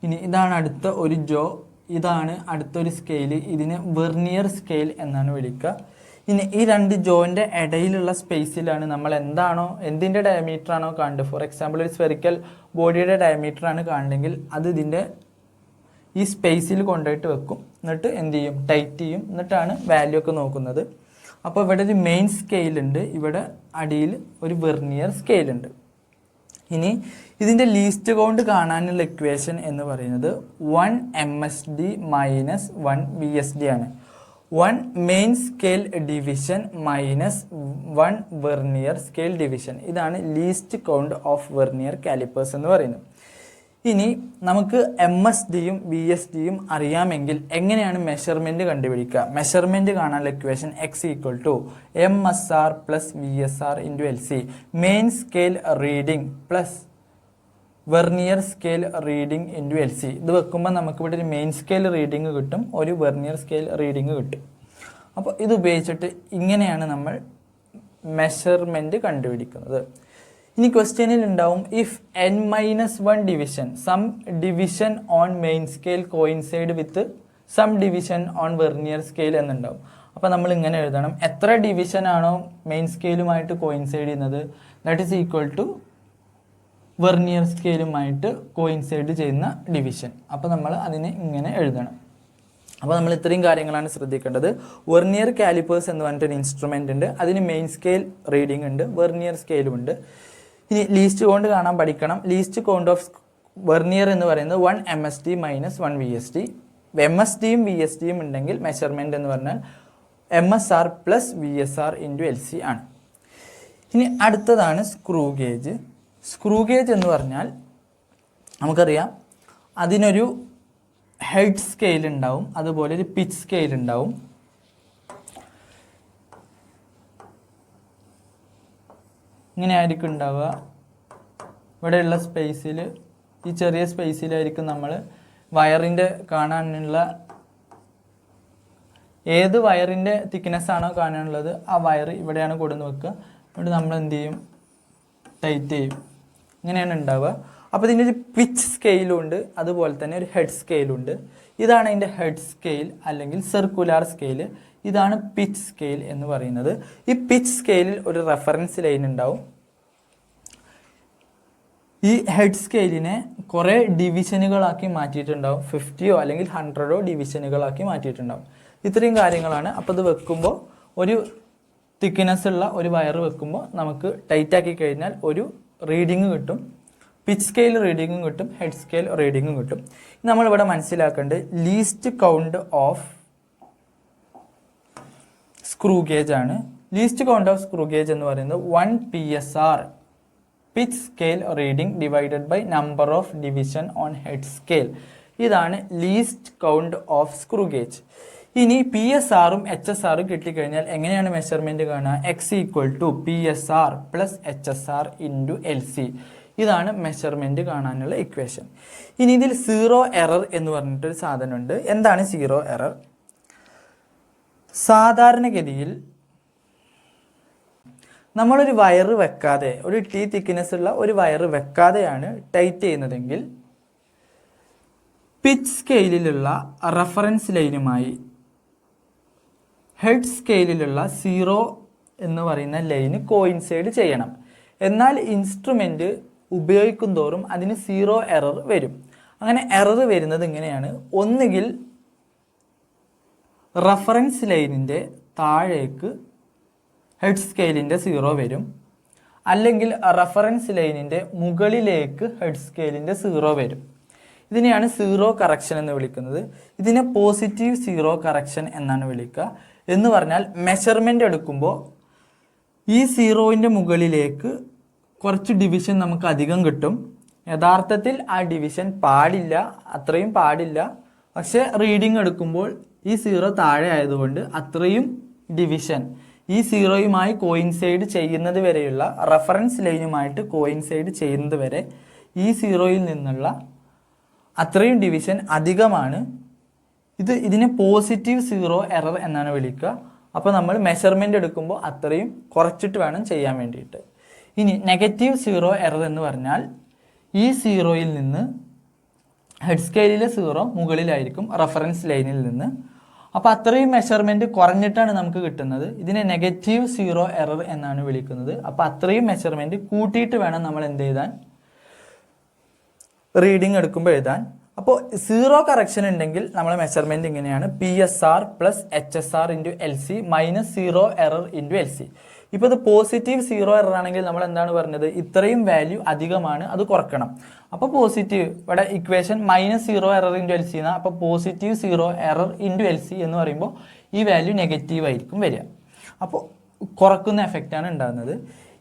ഇനി ഇതാണ് അടുത്ത ഒരു ജോ, ഇതാണ് അടുത്തൊരു സ്കെയിൽ, ഇതിനെ വെർനിയർ സ്കെയിൽ എന്നാണ് വിളിക്കുക. ഇനി ഈ രണ്ട് ജോയിൻ്റെ ഇടയിലുള്ള സ്പേസിലാണ് നമ്മൾ എന്തിൻ്റെ ഡയമീറ്റർ ആണോ കാണുന്നത്, ഫോർ എക്സാമ്പിൾ ഒരു സ്ഫെറിക്കൽ ബോഡിയുടെ ഡയമീറ്റർ ആണ് കാണുന്നതെങ്കിൽ അത് ഇതിൻ്റെ ഈ സ്പേസിൽ കൊണ്ടുപോയിട്ട് വെക്കും, എന്നിട്ട് എന്ത് ചെയ്യും, ടൈറ്റ് ചെയ്യും, എന്നിട്ടാണ് വാല്യൂ ഒക്കെ നോക്കുന്നത്. അപ്പോൾ ഇവിടെ ഒരു മെയിൻ സ്കെയിലുണ്ട്, ഇവിടെ അടിയിൽ ഒരു വെർനിയർ സ്കെയിലുണ്ട്. ഇനി ഇതിൻ്റെ ലീസ്റ്റ് കൗണ്ട് കാണാനുള്ള ഇക്വേഷൻ എന്ന് പറയുന്നത് 1 MSD മൈനസ് 1 VSD ആണ്. 1 main scale division minus 1 vernier scale division. ഇതാണ് least count of vernier calipers എന്ന് പറയുന്നത്. ഇനി നമുക്ക് MSDയും VSDയും അറിയാമെങ്കിൽ എങ്ങനെയാണ് മെഷർമെൻറ്റ് കണ്ടുപിടിക്കുക? മെഷർമെൻറ്റ് കാണാനുള്ള equation x = MSR + VSR × LC. Main scale reading plus vernier scale reading × LC. ഇത് വെക്കുമ്പോൾ നമുക്കിവിടെ ഒരു മെയിൻ സ്കെയിൽ റീഡിംഗ് കിട്ടും, ഒരു വെർനിയർ സ്കെയിൽ റീഡിംഗ് കിട്ടും. അപ്പോൾ ഇത് ഉപയോഗിച്ചിട്ട് ഇങ്ങനെയാണ് നമ്മൾ മെഷർമെൻറ്റ് കണ്ടുപിടിക്കുന്നത്. ഇനി ക്വസ്റ്റ്യനിൽ ഉണ്ടാവും if n-1 division some division on main scale coincide with some division on vernier scale എന്നുണ്ടാവും. അപ്പോൾ നമ്മൾ ഇങ്ങനെ എഴുതണം, എത്ര ഡിവിഷൻ ആണോ മെയിൻ സ്കെയിലുമായിട്ട് കോയിൻസൈഡ് ചെയ്യുന്നത് that is equal to vernier സ്കെയിലുമായിട്ട് കോയിൻസൈഡ് ചെയ്യുന്ന ഡിവിഷൻ. അപ്പോൾ നമ്മൾ അതിനെ ഇങ്ങനെ എഴുതണം. അപ്പോൾ നമ്മൾ ഇത്രയും കാര്യങ്ങളാണ് ശ്രദ്ധിക്കേണ്ടത്. വെർനിയർ കാലിപ്പേഴ്സ് എന്ന് പറഞ്ഞിട്ടൊരു ഇൻസ്ട്രുമെൻ്റ് ഉണ്ട്, അതിന് മെയിൻ സ്കെയിൽ റീഡിംഗ് ഉണ്ട്, വെർനിയർ സ്കെയിലും ഉണ്ട്. ഇനി ലീസ്റ്റ് കൗണ്ട് കാണാൻ പഠിക്കണം. ലീസ്റ്റ് കൗണ്ട് ഓഫ് വെർനിയർ എന്ന് പറയുന്നത് 1 MSD മൈനസ് 1 VSD. MSDയും VSDയും ഉണ്ടെങ്കിൽ മെഷർമെൻറ്റ് എന്ന് പറഞ്ഞാൽ MSR + VSR × LC ആണ്. ഇനി അടുത്തതാണ് സ്ക്രൂ ഗേജ്. സ്ക്രൂ ഗേജ് എന്ന് പറഞ്ഞാൽ നമുക്കറിയാം അതിനൊരു ഹെഡ് സ്കെയിൽ ഉണ്ടാവും, അതുപോലെ ഒരു പിച്ച് സ്കെയിൽ ഉണ്ടാവും. ഇങ്ങനെ ആയിരിക്കും ഉണ്ടാവുക. ഇവിടെയുള്ള സ്പേസിൽ, ഈ ചെറിയ സ്പേസിലായിരിക്കും നമ്മൾ വയറിൻ്റെ കാണാനുള്ള ഏത് വയറിൻ്റെ തിക്നെസ് ആണോ കാണാനുള്ളത് ആ വയർ ഇവിടെയാണ് കൊടുന്ന് വെക്കുക. ഇവിടെ നമ്മൾ എന്ത് ചെയ്യും, ടൈറ്റ് ചെയ്യും. ഇങ്ങനെയാണ് ഉണ്ടാവുക. അപ്പോൾ ഇതിൻ്റെ ഒരു പിച്ച് സ്കെയിലും ഉണ്ട്, അതുപോലെ തന്നെ ഒരു ഹെഡ് സ്കെയിലും ഉണ്ട്. ഇതാണ് അതിൻ്റെ ഹെഡ് സ്കെയിൽ അല്ലെങ്കിൽ സർക്കുലാർ സ്കെയിൽ. ഇതാണ് പിച്ച് സ്കെയിൽ എന്ന് പറയുന്നത്. ഈ പിച്ച് സ്കെയിലിൽ ഒരു റെഫറൻസ് ലൈൻ ഉണ്ടാവും. ഈ ഹെഡ് സ്കെയിലിനെ കുറേ ഡിവിഷനുകളാക്കി മാറ്റിയിട്ടുണ്ടാവും, 50 അല്ലെങ്കിൽ 100 ഡിവിഷനുകളാക്കി മാറ്റിയിട്ടുണ്ടാവും. ഇത്രയും കാര്യങ്ങളാണ്. അപ്പോൾ ഇത് വെക്കുമ്പോൾ ഒരു തിക്നെസ് ഉള്ള ഒരു വയർ വെക്കുമ്പോൾ നമുക്ക് ടൈറ്റാക്കി കഴിഞ്ഞാൽ ഒരു റീഡിങ് കിട്ടും, പിച്ച് സ്കെയിൽ റീഡിങ്ങും കിട്ടും, ഹെഡ് സ്കെയിൽ റീഡിങ്ങും കിട്ടും. നമ്മളിവിടെ മനസ്സിലാക്കേണ്ടത് least count of screw gauge ആണ്. Least count of screw gauge എന്ന് പറയുന്നത് 1 PSR pitch scale reading divided by number of division on head scale. ഇതാണ് least count of screw gauge. ഇനി PSRഉം HSRഉം കിട്ടിക്കഴിഞ്ഞാൽ എങ്ങനെയാണ് മെഷർമെൻറ്റ് കാണുക? x = PSR + HSR × LC. ഇതാണ് മെഷർമെൻറ്റ് കാണാനുള്ള ഇക്വേഷൻ. ഇനി ഇതിൽ സീറോ എറർ എന്ന് പറഞ്ഞിട്ടൊരു സാധനമുണ്ട്. എന്താണ് സീറോ എറർ? സാധാരണഗതിയിൽ നമ്മളൊരു വയറ് വെക്കാതെ, ഒരു T തിക്നെസ് ഉള്ള ഒരു വയറ് വെക്കാതെയാണ് ടൈറ്റ് ചെയ്യുന്നതെങ്കിൽ പിച്ച് സ്കെയിലിലുള്ള റെഫറൻസ് ലൈനുമായി ഹെഡ് സ്കെയിലിലുള്ള 0 എന്ന് പറയുന്ന ലൈന് കോയിൻസൈഡ് ചെയ്യണം. എന്നാൽ ഇൻസ്ട്രുമെൻറ്റ് ഉപയോഗിക്കും തോറും അതിന് സീറോ എറർ വരും. അങ്ങനെ എറർ വരുന്നത് ഇങ്ങനെയാണ്. ഒന്നുകിൽ റഫറൻസ് ലൈനിൻ്റെ താഴേക്ക് ഹെഡ് സ്കെയിലിൻ്റെ 0 വരും, അല്ലെങ്കിൽ റഫറൻസ് ലൈനിൻ്റെ മുകളിലേക്ക് ഹെഡ് സ്കെയിലിൻ്റെ 0 വരും. ഇതിനെയാണ് സീറോ കറക്ഷൻ എന്ന് വിളിക്കുന്നത്. ഇതിനെ പോസിറ്റീവ് സീറോ കറക്ഷൻ എന്നാണ് വിളിക്കുക. എന്ന് പറഞ്ഞാൽ മെഷർമെൻ്റ് എടുക്കുമ്പോൾ ഈ സീറോയിൻ്റെ മുകളിലേക്ക് കുറച്ച് ഡിവിഷൻ നമുക്ക് അധികം കിട്ടും. യഥാർത്ഥത്തിൽ ആ ഡിവിഷൻ പാടില്ല, അത്രയും പാടില്ല. പക്ഷേ റീഡിംഗ് എടുക്കുമ്പോൾ ഈ 0 താഴെ ആയതുകൊണ്ട് അത്രയും ഡിവിഷൻ ഈ സീറോയുമായി കോയിൻസൈഡ് ചെയ്യുന്നത് വരെയുള്ള റഫറൻസ് ലൈനുമായിട്ട് കോയിൻസൈഡ് ചെയ്യുന്നത് വരെ ഈ സീറോയിൽ നിന്നുള്ള അത്രയും ഡിവിഷൻ അധികമാണ്. ഇതിനെ പോസിറ്റീവ് സീറോ എറർ എന്നാണ് വിളിക്കുക. അപ്പോൾ നമ്മൾ മെഷർമെൻ്റ് എടുക്കുമ്പോൾ അത്രയും കുറച്ചിട്ട് വേണം ചെയ്യാൻ വേണ്ടിയിട്ട്. ഇനി നെഗറ്റീവ് സീറോ എറർ എന്ന് പറഞ്ഞാൽ ഈ സീറോയിൽ നിന്ന് ഹെഡ് സ്കെയിലിൽ 0 മുകളിലായിരിക്കും റെഫറൻസ് ലൈനിൽ നിന്ന്. അപ്പോൾ അത്രയും മെഷർമെൻറ്റ് കുറഞ്ഞിട്ടാണ് നമുക്ക് കിട്ടുന്നത്. ഇതിനെ നെഗറ്റീവ് 0 എറർ എന്നാണ് വിളിക്കുന്നത്. അപ്പോൾ അത്രയും മെഷർമെൻറ്റ് കൂട്ടിയിട്ട് വേണം നമ്മൾ എന്ത് എഴുതാൻ, റീഡിങ് എടുക്കുമ്പോൾ എഴുതാൻ. അപ്പോൾ 0 കറക്ഷൻ ഉണ്ടെങ്കിൽ നമ്മളെ മെഷർമെൻറ്റ് ഇങ്ങനെയാണ്: PSR plus HSR into LC minus 0 error into LC. ഇപ്പോൾ ഇത് പോസിറ്റീവ് 0 എറർ ആണെങ്കിൽ നമ്മൾ എന്താണ് പറഞ്ഞത്, ഇത്രയും വാല്യൂ അധികമാണ്, അത് കുറക്കണം. അപ്പോൾ പോസിറ്റീവ് ഇവിടെ ഇക്വേഷൻ -0 എറർ ഇൻറ്റു LC എന്നാണ്. അപ്പോൾ പോസിറ്റീവ് 0 എറർ ഇൻറ്റു LC എന്ന് പറയുമ്പോൾ ഈ വാല്യൂ നെഗറ്റീവ് ആയിരിക്കും വരിക. അപ്പോൾ കുറക്കുന്ന എഫക്റ്റാണ് ഉണ്ടാകുന്നത്.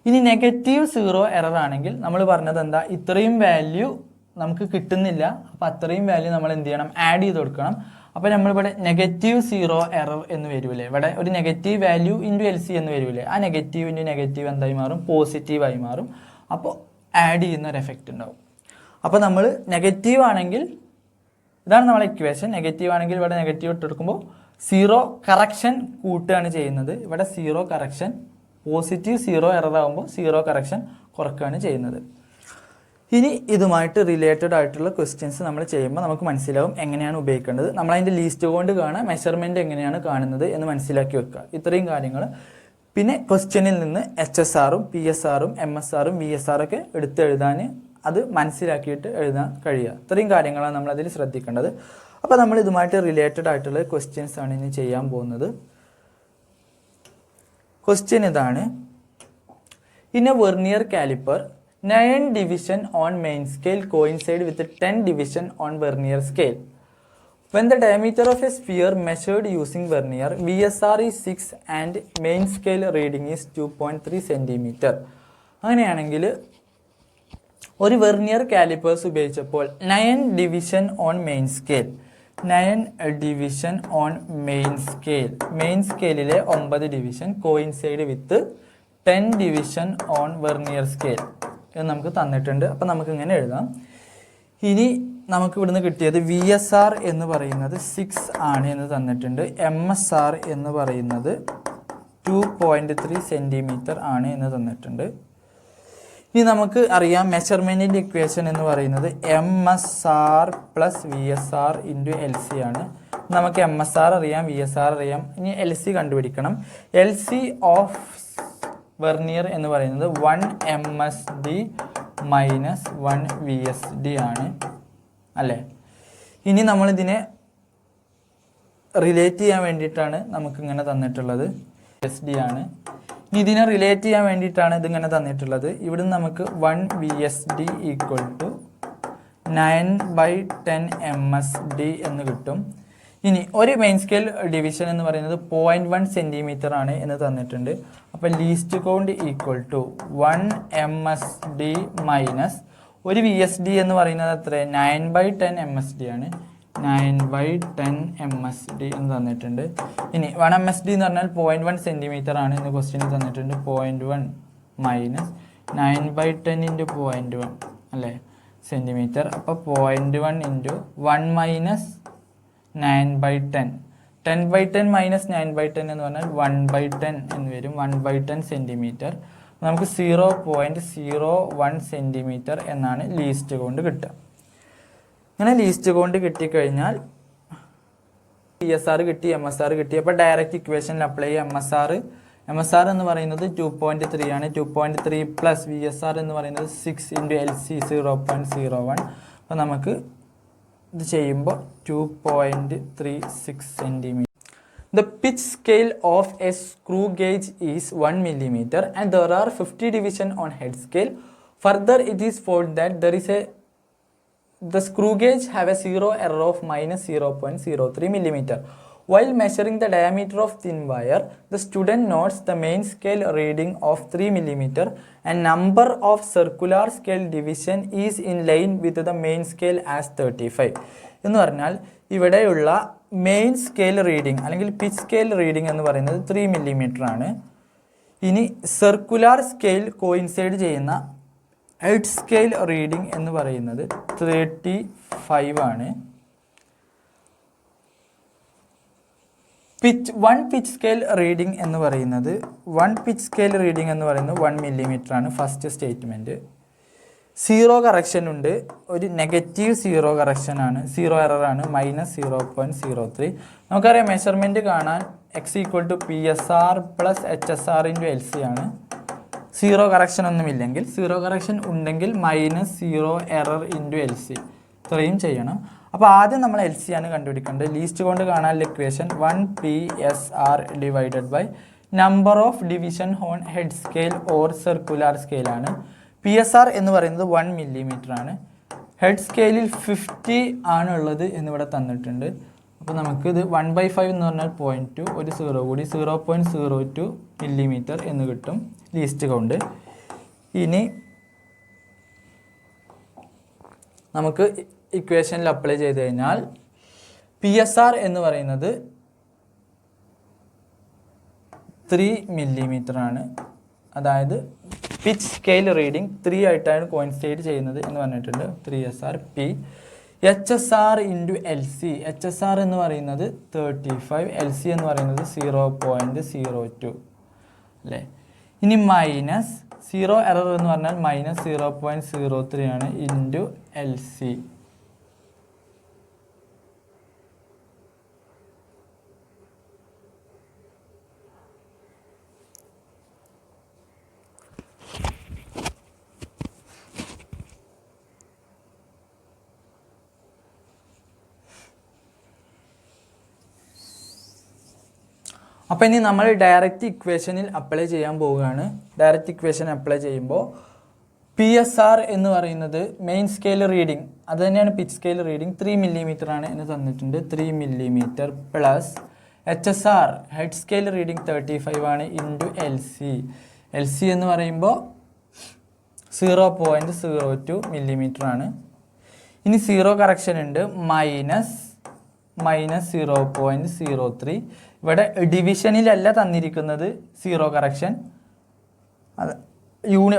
ഇനി നെഗറ്റീവ് 0 എറർ ആണെങ്കിൽ നമ്മൾ പറഞ്ഞത് എന്താ, ഇത്രയും വാല്യൂ നമുക്ക് കിട്ടുന്നില്ല. അപ്പോൾ അത്രയും വാല്യൂ നമ്മൾ എന്ത് ചെയ്യണം, ആഡ് ചെയ്ത് കൊടുക്കണം. അപ്പോൾ നമ്മളിവിടെ -0 എറർ എന്ന് വരൂലേ, ഇവിടെ ഒരു നെഗറ്റീവ് വാല്യൂ ഇൻറ്റു LC എന്ന് വരൂലേ, ആ നെഗറ്റീവ് ഇൻറ്റു നെഗറ്റീവ് എന്തായി മാറും, പോസിറ്റീവായി മാറും. അപ്പോൾ ആഡ് ചെയ്യുന്ന ഒരു എഫക്റ്റ് ഉണ്ടാവും. അപ്പോൾ നമ്മൾ നെഗറ്റീവ് ആണെങ്കിൽ ഇതാണ് നമ്മളെ ഇക്വേഷൻ. നെഗറ്റീവ് ആണെങ്കിൽ ഇവിടെ നെഗറ്റീവ് ഇട്ടെടുക്കുമ്പോൾ 0 കറക്ഷൻ കൂട്ടുകയാണ് ചെയ്യുന്നത്. ഇവിടെ 0 കറക്ഷൻ, പോസിറ്റീവ് 0 എറർ ആകുമ്പോൾ 0 കറക്ഷൻ കുറക്കുകയാണ് ചെയ്യുന്നത്. ഇനി ഇതുമായിട്ട് റിലേറ്റഡ് ആയിട്ടുള്ള ക്വസ്റ്റ്യൻസ് നമ്മൾ ചെയ്യുമ്പോൾ നമുക്ക് മനസ്സിലാവും എങ്ങനെയാണ് ഉപയോഗിക്കേണ്ടത്. നമ്മളതിൻ്റെ ലീസ്റ്റ് കൊണ്ട് കാണാം, മെഷർമെൻറ്റ് എങ്ങനെയാണ് കാണുന്നത് എന്ന് മനസ്സിലാക്കി വെക്കുക. ഇത്രയും കാര്യങ്ങൾ. പിന്നെ ക്വസ്റ്റ്യനിൽ നിന്ന് HSRും PSRും MSRും VSRൊക്കെ എടുത്തെഴുതാൻ അത് മനസ്സിലാക്കിയിട്ട് എഴുതാൻ കഴിയുക. ഇത്രയും കാര്യങ്ങളാണ് നമ്മളതിൽ ശ്രദ്ധിക്കേണ്ടത്. അപ്പോൾ നമ്മൾ ഇതുമായിട്ട് റിലേറ്റഡ് ആയിട്ടുള്ള ക്വസ്റ്റ്യൻസ് ആണ് ഇനി ചെയ്യാൻ പോകുന്നത്. ക്വസ്റ്റ്യൻ ഇതാണ്: in a vernier calliper 9 division on main scale coincide with 10 division on vernier scale. When the diameter of a sphere measured using vernier VSR is 6 and main scale reading is 2.3 cm. അങ്ങനെയാണെങ്കിൽ ഒരു vernier callipers ഉപയോഗിച്ചപ്പോൾ 9 division on main scale, 9 division on main scale, main സ്കെയിലിലെ 9 division coincide with 10 division on vernier scale എന്ന് നമുക്ക് തന്നിട്ടുണ്ട്. അപ്പം നമുക്ക് ഇങ്ങനെ എഴുതാം. ഇനി നമുക്ക് ഇവിടുന്ന് കിട്ടിയത് VSR എന്ന് പറയുന്നത് 6 ആണ് എന്ന് തന്നിട്ടുണ്ട്. MSR എന്ന് പറയുന്നത് 2.3 സെൻറ്റിമീറ്റർ ആണ് എന്ന് തന്നിട്ടുണ്ട്. ഇനി നമുക്ക് അറിയാം മെഷർമെൻറ്റിൻ്റെ ഇക്വേഷൻ എന്ന് പറയുന്നത് MSR plus VSR into LC ആണ്. നമുക്ക് MSR അറിയാം, VSR അറിയാം. ഇനി LC കണ്ടുപിടിക്കണം. LC ഓഫ് വെർനിയർ എന്ന് പറയുന്നത് 1 MSD മൈനസ് 1 VSD ആണ് അല്ലേ. ഇനി നമ്മളിതിനെ റിലേറ്റ് ചെയ്യാൻ വേണ്ടിയിട്ടാണ് നമുക്കിങ്ങനെ തന്നിട്ടുള്ളത്. VSD ആണ്. ഇതിനെ റിലേറ്റ് ചെയ്യാൻ വേണ്ടിയിട്ടാണ് ഇതിങ്ങനെ തന്നിട്ടുള്ളത്. ഇവിടുന്ന് നമുക്ക് 1 VSD ഈക്വൽ ടു 9/10 MSD എന്ന് കിട്ടും. ഇനി ഒരു മെയിൻ സ്കെയിൽ ഡിവിഷൻ എന്ന് പറയുന്നത് 0.1 സെൻറ്റിമീറ്റർ ആണ് എന്ന് തന്നിട്ടുണ്ട്. അപ്പോൾ least count equal to 1 MSD minus ഒരു VSD എന്ന് പറയുന്നത് എത്ര, 9/10 MSD ആണ്. 9/10 MSD എന്ന് തന്നിട്ടുണ്ട്. ഇനി 1 MSD എന്ന് പറഞ്ഞാൽ 0.1 സെൻറ്റിമീറ്റർ ആണ് എന്ന് ക്വസ്റ്റ്യൻ തന്നിട്ടുണ്ട്. 0.1 മൈനസ് 9/10 ഇൻറ്റു 0.1 അല്ലേ സെൻറ്റിമീറ്റർ. അപ്പോൾ 0.1 ഇൻറ്റു 1 മൈനസ് 9/10, 10/10 മൈനസ് 9/10 എന്ന് പറഞ്ഞാൽ 1/10 എന്ന് വരും. 1/10 സെൻറ്റിമീറ്റർ. നമുക്ക് 0.01 സെൻറ്റിമീറ്റർ എന്നാണ് ലീസ്റ്റ് കൗണ്ട് കിട്ടുക. ഇങ്ങനെ ലീസ്റ്റ് കൗണ്ട് കിട്ടിക്കഴിഞ്ഞാൽ PSR കിട്ടി, MSR കിട്ടി. അപ്പോൾ ഡയറക്റ്റ് ഇക്വേഷനിൽ അപ്ലൈ ചെയ്യുക. MSR എന്ന് പറയുന്നത് 2.3 ആണ്. 2.3 പ്ലസ് VSR എന്ന് പറയുന്നത് 6 ഇൻറ്റു LC 0.01. അപ്പോൾ നമുക്ക് ഇത് ചെയ്യുമ്പോൾ 2.36 centimetre. The pitch scale of a screw gauge is 1 millimeter and there are 50 division on head scale. Further, it is found that the screw gauge have a zero error of minus 0.03 millimeter. While measuring the diameter of thin wire, the student notes the main scale reading of 3 millimeter and number of circular scale division is in line with the main scale as 35. എന്ന് പറഞ്ഞാൽ ഇവിടെയുള്ള main scale reading അല്ലെങ്കിൽ pitch scale reading എന്ന് പറയുന്നത് 3 millimeter ആണ്. ഇനി circular scale coincide ചെയ്യുന്ന head scale reading എന്ന് പറയുന്നത് 35 ആണ്. വൺ പിച്ച് സ്കെയിൽ റീഡിംഗ് എന്ന് പറയുന്നത് 1 millimeter ആണ് ഫസ്റ്റ് സ്റ്റേറ്റ്മെൻറ്റ്. സീറോ കറക്ഷൻ ഉണ്ട്, ഒരു നെഗറ്റീവ് സീറോ കറക്ഷനാണ്, സീറോ എററാണ്, -0.03. നമുക്കറിയാം മെഷർമെൻറ്റ് കാണാൻ x = PSR + HSR × LC ആണ്. സീറോ കറക്ഷൻ ഒന്നുമില്ലെങ്കിൽ, സീറോ കറക്ഷൻ ഉണ്ടെങ്കിൽ -0 എറർ × LC ഇത്രയും ചെയ്യണം. അപ്പോൾ ആദ്യം നമ്മൾ LC ആണ് കണ്ടുപിടിക്കേണ്ടത്. ലീസ്റ്റ് കൊണ്ട് കാണാനുള്ള equation 1 PSR / number of division on head scale or circular scale ആണ്. PSR എന്ന് പറയുന്നത് 1 മില്ലിമീറ്റർ ആണ്. ഹെഡ് സ്കെയിലിൽ 50 ആണുള്ളത് എന്നിവിടെ തന്നിട്ടുണ്ട്. അപ്പോൾ നമുക്കിത് 1/5 എന്ന് പറഞ്ഞാൽ 0.2, ഒരു 0 കൂടി 0.02 മില്ലിമീറ്റർ എന്ന് കിട്ടും ലീസ്റ്റ് കൗണ്ട്. ഇനി നമുക്ക് ഇക്വേഷനിൽ അപ്ലൈ ചെയ്ത് കഴിഞ്ഞാൽ PSR എന്ന് പറയുന്നത് 3 മില്ലിമീറ്റർ ആണ്. അതായത് പിച്ച് സ്കെയിൽ റീഡിംഗ് 3 ആയിട്ടാണ് കോയിൻസൈഡ് ചെയ്യുന്നത് എന്ന് പറഞ്ഞിട്ടുണ്ട്. 3SR P. HSR × LC. HSR എന്ന് പറയുന്നത് 35, LC എന്ന് പറയുന്നത് 0.02 അല്ലേ. ഇനി -0 എറർ എന്ന് പറഞ്ഞാൽ -0.03 ആണ് × LC. അപ്പോൾ ഇനി നമ്മൾ ഡയറക്റ്റ് ഇക്വേഷനിൽ അപ്ലൈ ചെയ്യാൻ പോവുകയാണ്. ഡയറക്റ്റ് ഇക്വേഷൻ അപ്ലൈ ചെയ്യുമ്പോൾ PSR എന്ന് പറയുന്നത് മെയിൻ സ്കെയിൽ റീഡിംഗ്, അത് തന്നെയാണ് പിച്ച് സ്കെയിൽ റീഡിംഗ്, 3 മില്ലിമീറ്റർ ആണ് എന്ന് തന്നിട്ടുണ്ട്. 3 millimetre plus HSR head scale reading 35 ആണ് × LC. LC എന്ന് പറയുമ്പോൾ 0.02 മില്ലിമീറ്റർ ആണ്. ഇനി സീറോ കറക്ഷൻ ഉണ്ട്, -0.03. ഇവിടെ ഡിവിഷനിലല്ല തന്നിരിക്കുന്നത് സീറോ കറക്ഷൻ, അത്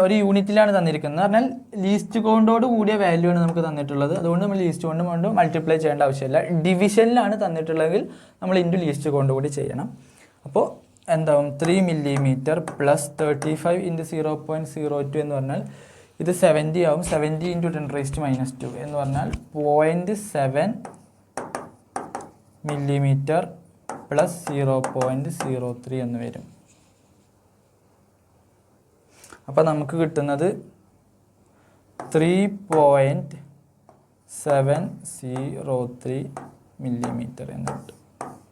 ഒരു യൂണിറ്റിലാണ് തന്നിരിക്കുന്നത്. പറഞ്ഞാൽ ലീസ്റ്റ് കൗണ്ടോട് കൂടിയ വാല്യൂ ആണ് നമുക്ക് തന്നിട്ടുള്ളത്. അതുകൊണ്ട് നമ്മൾ ലീസ്റ്റ് കൗണ്ട് കൊണ്ട് മൾട്ടിപ്ലൈ ചെയ്യേണ്ട ആവശ്യമില്ല. ഡിവിഷനിലാണ് തന്നിട്ടുള്ളതെങ്കിൽ നമ്മൾ × ലീസ്റ്റ് കൗണ്ട് കൂടി ചെയ്യണം. അപ്പോൾ എന്താവും 3 മില്ലിമീറ്റർ പ്ലസ് 35 × 0.02 എന്ന് പറഞ്ഞാൽ ഇത് 70 ആവും. 70 × 10⁻² എന്ന് പറഞ്ഞാൽ 0.7 മില്ലിമീറ്റർ പ്ലസ് 0.03 എന്ന് വരും. അപ്പോൾ നമുക്ക് കിട്ടുന്നത് 3.703 മില്ലിമീറ്റർ എന്ന് കിട്ടും.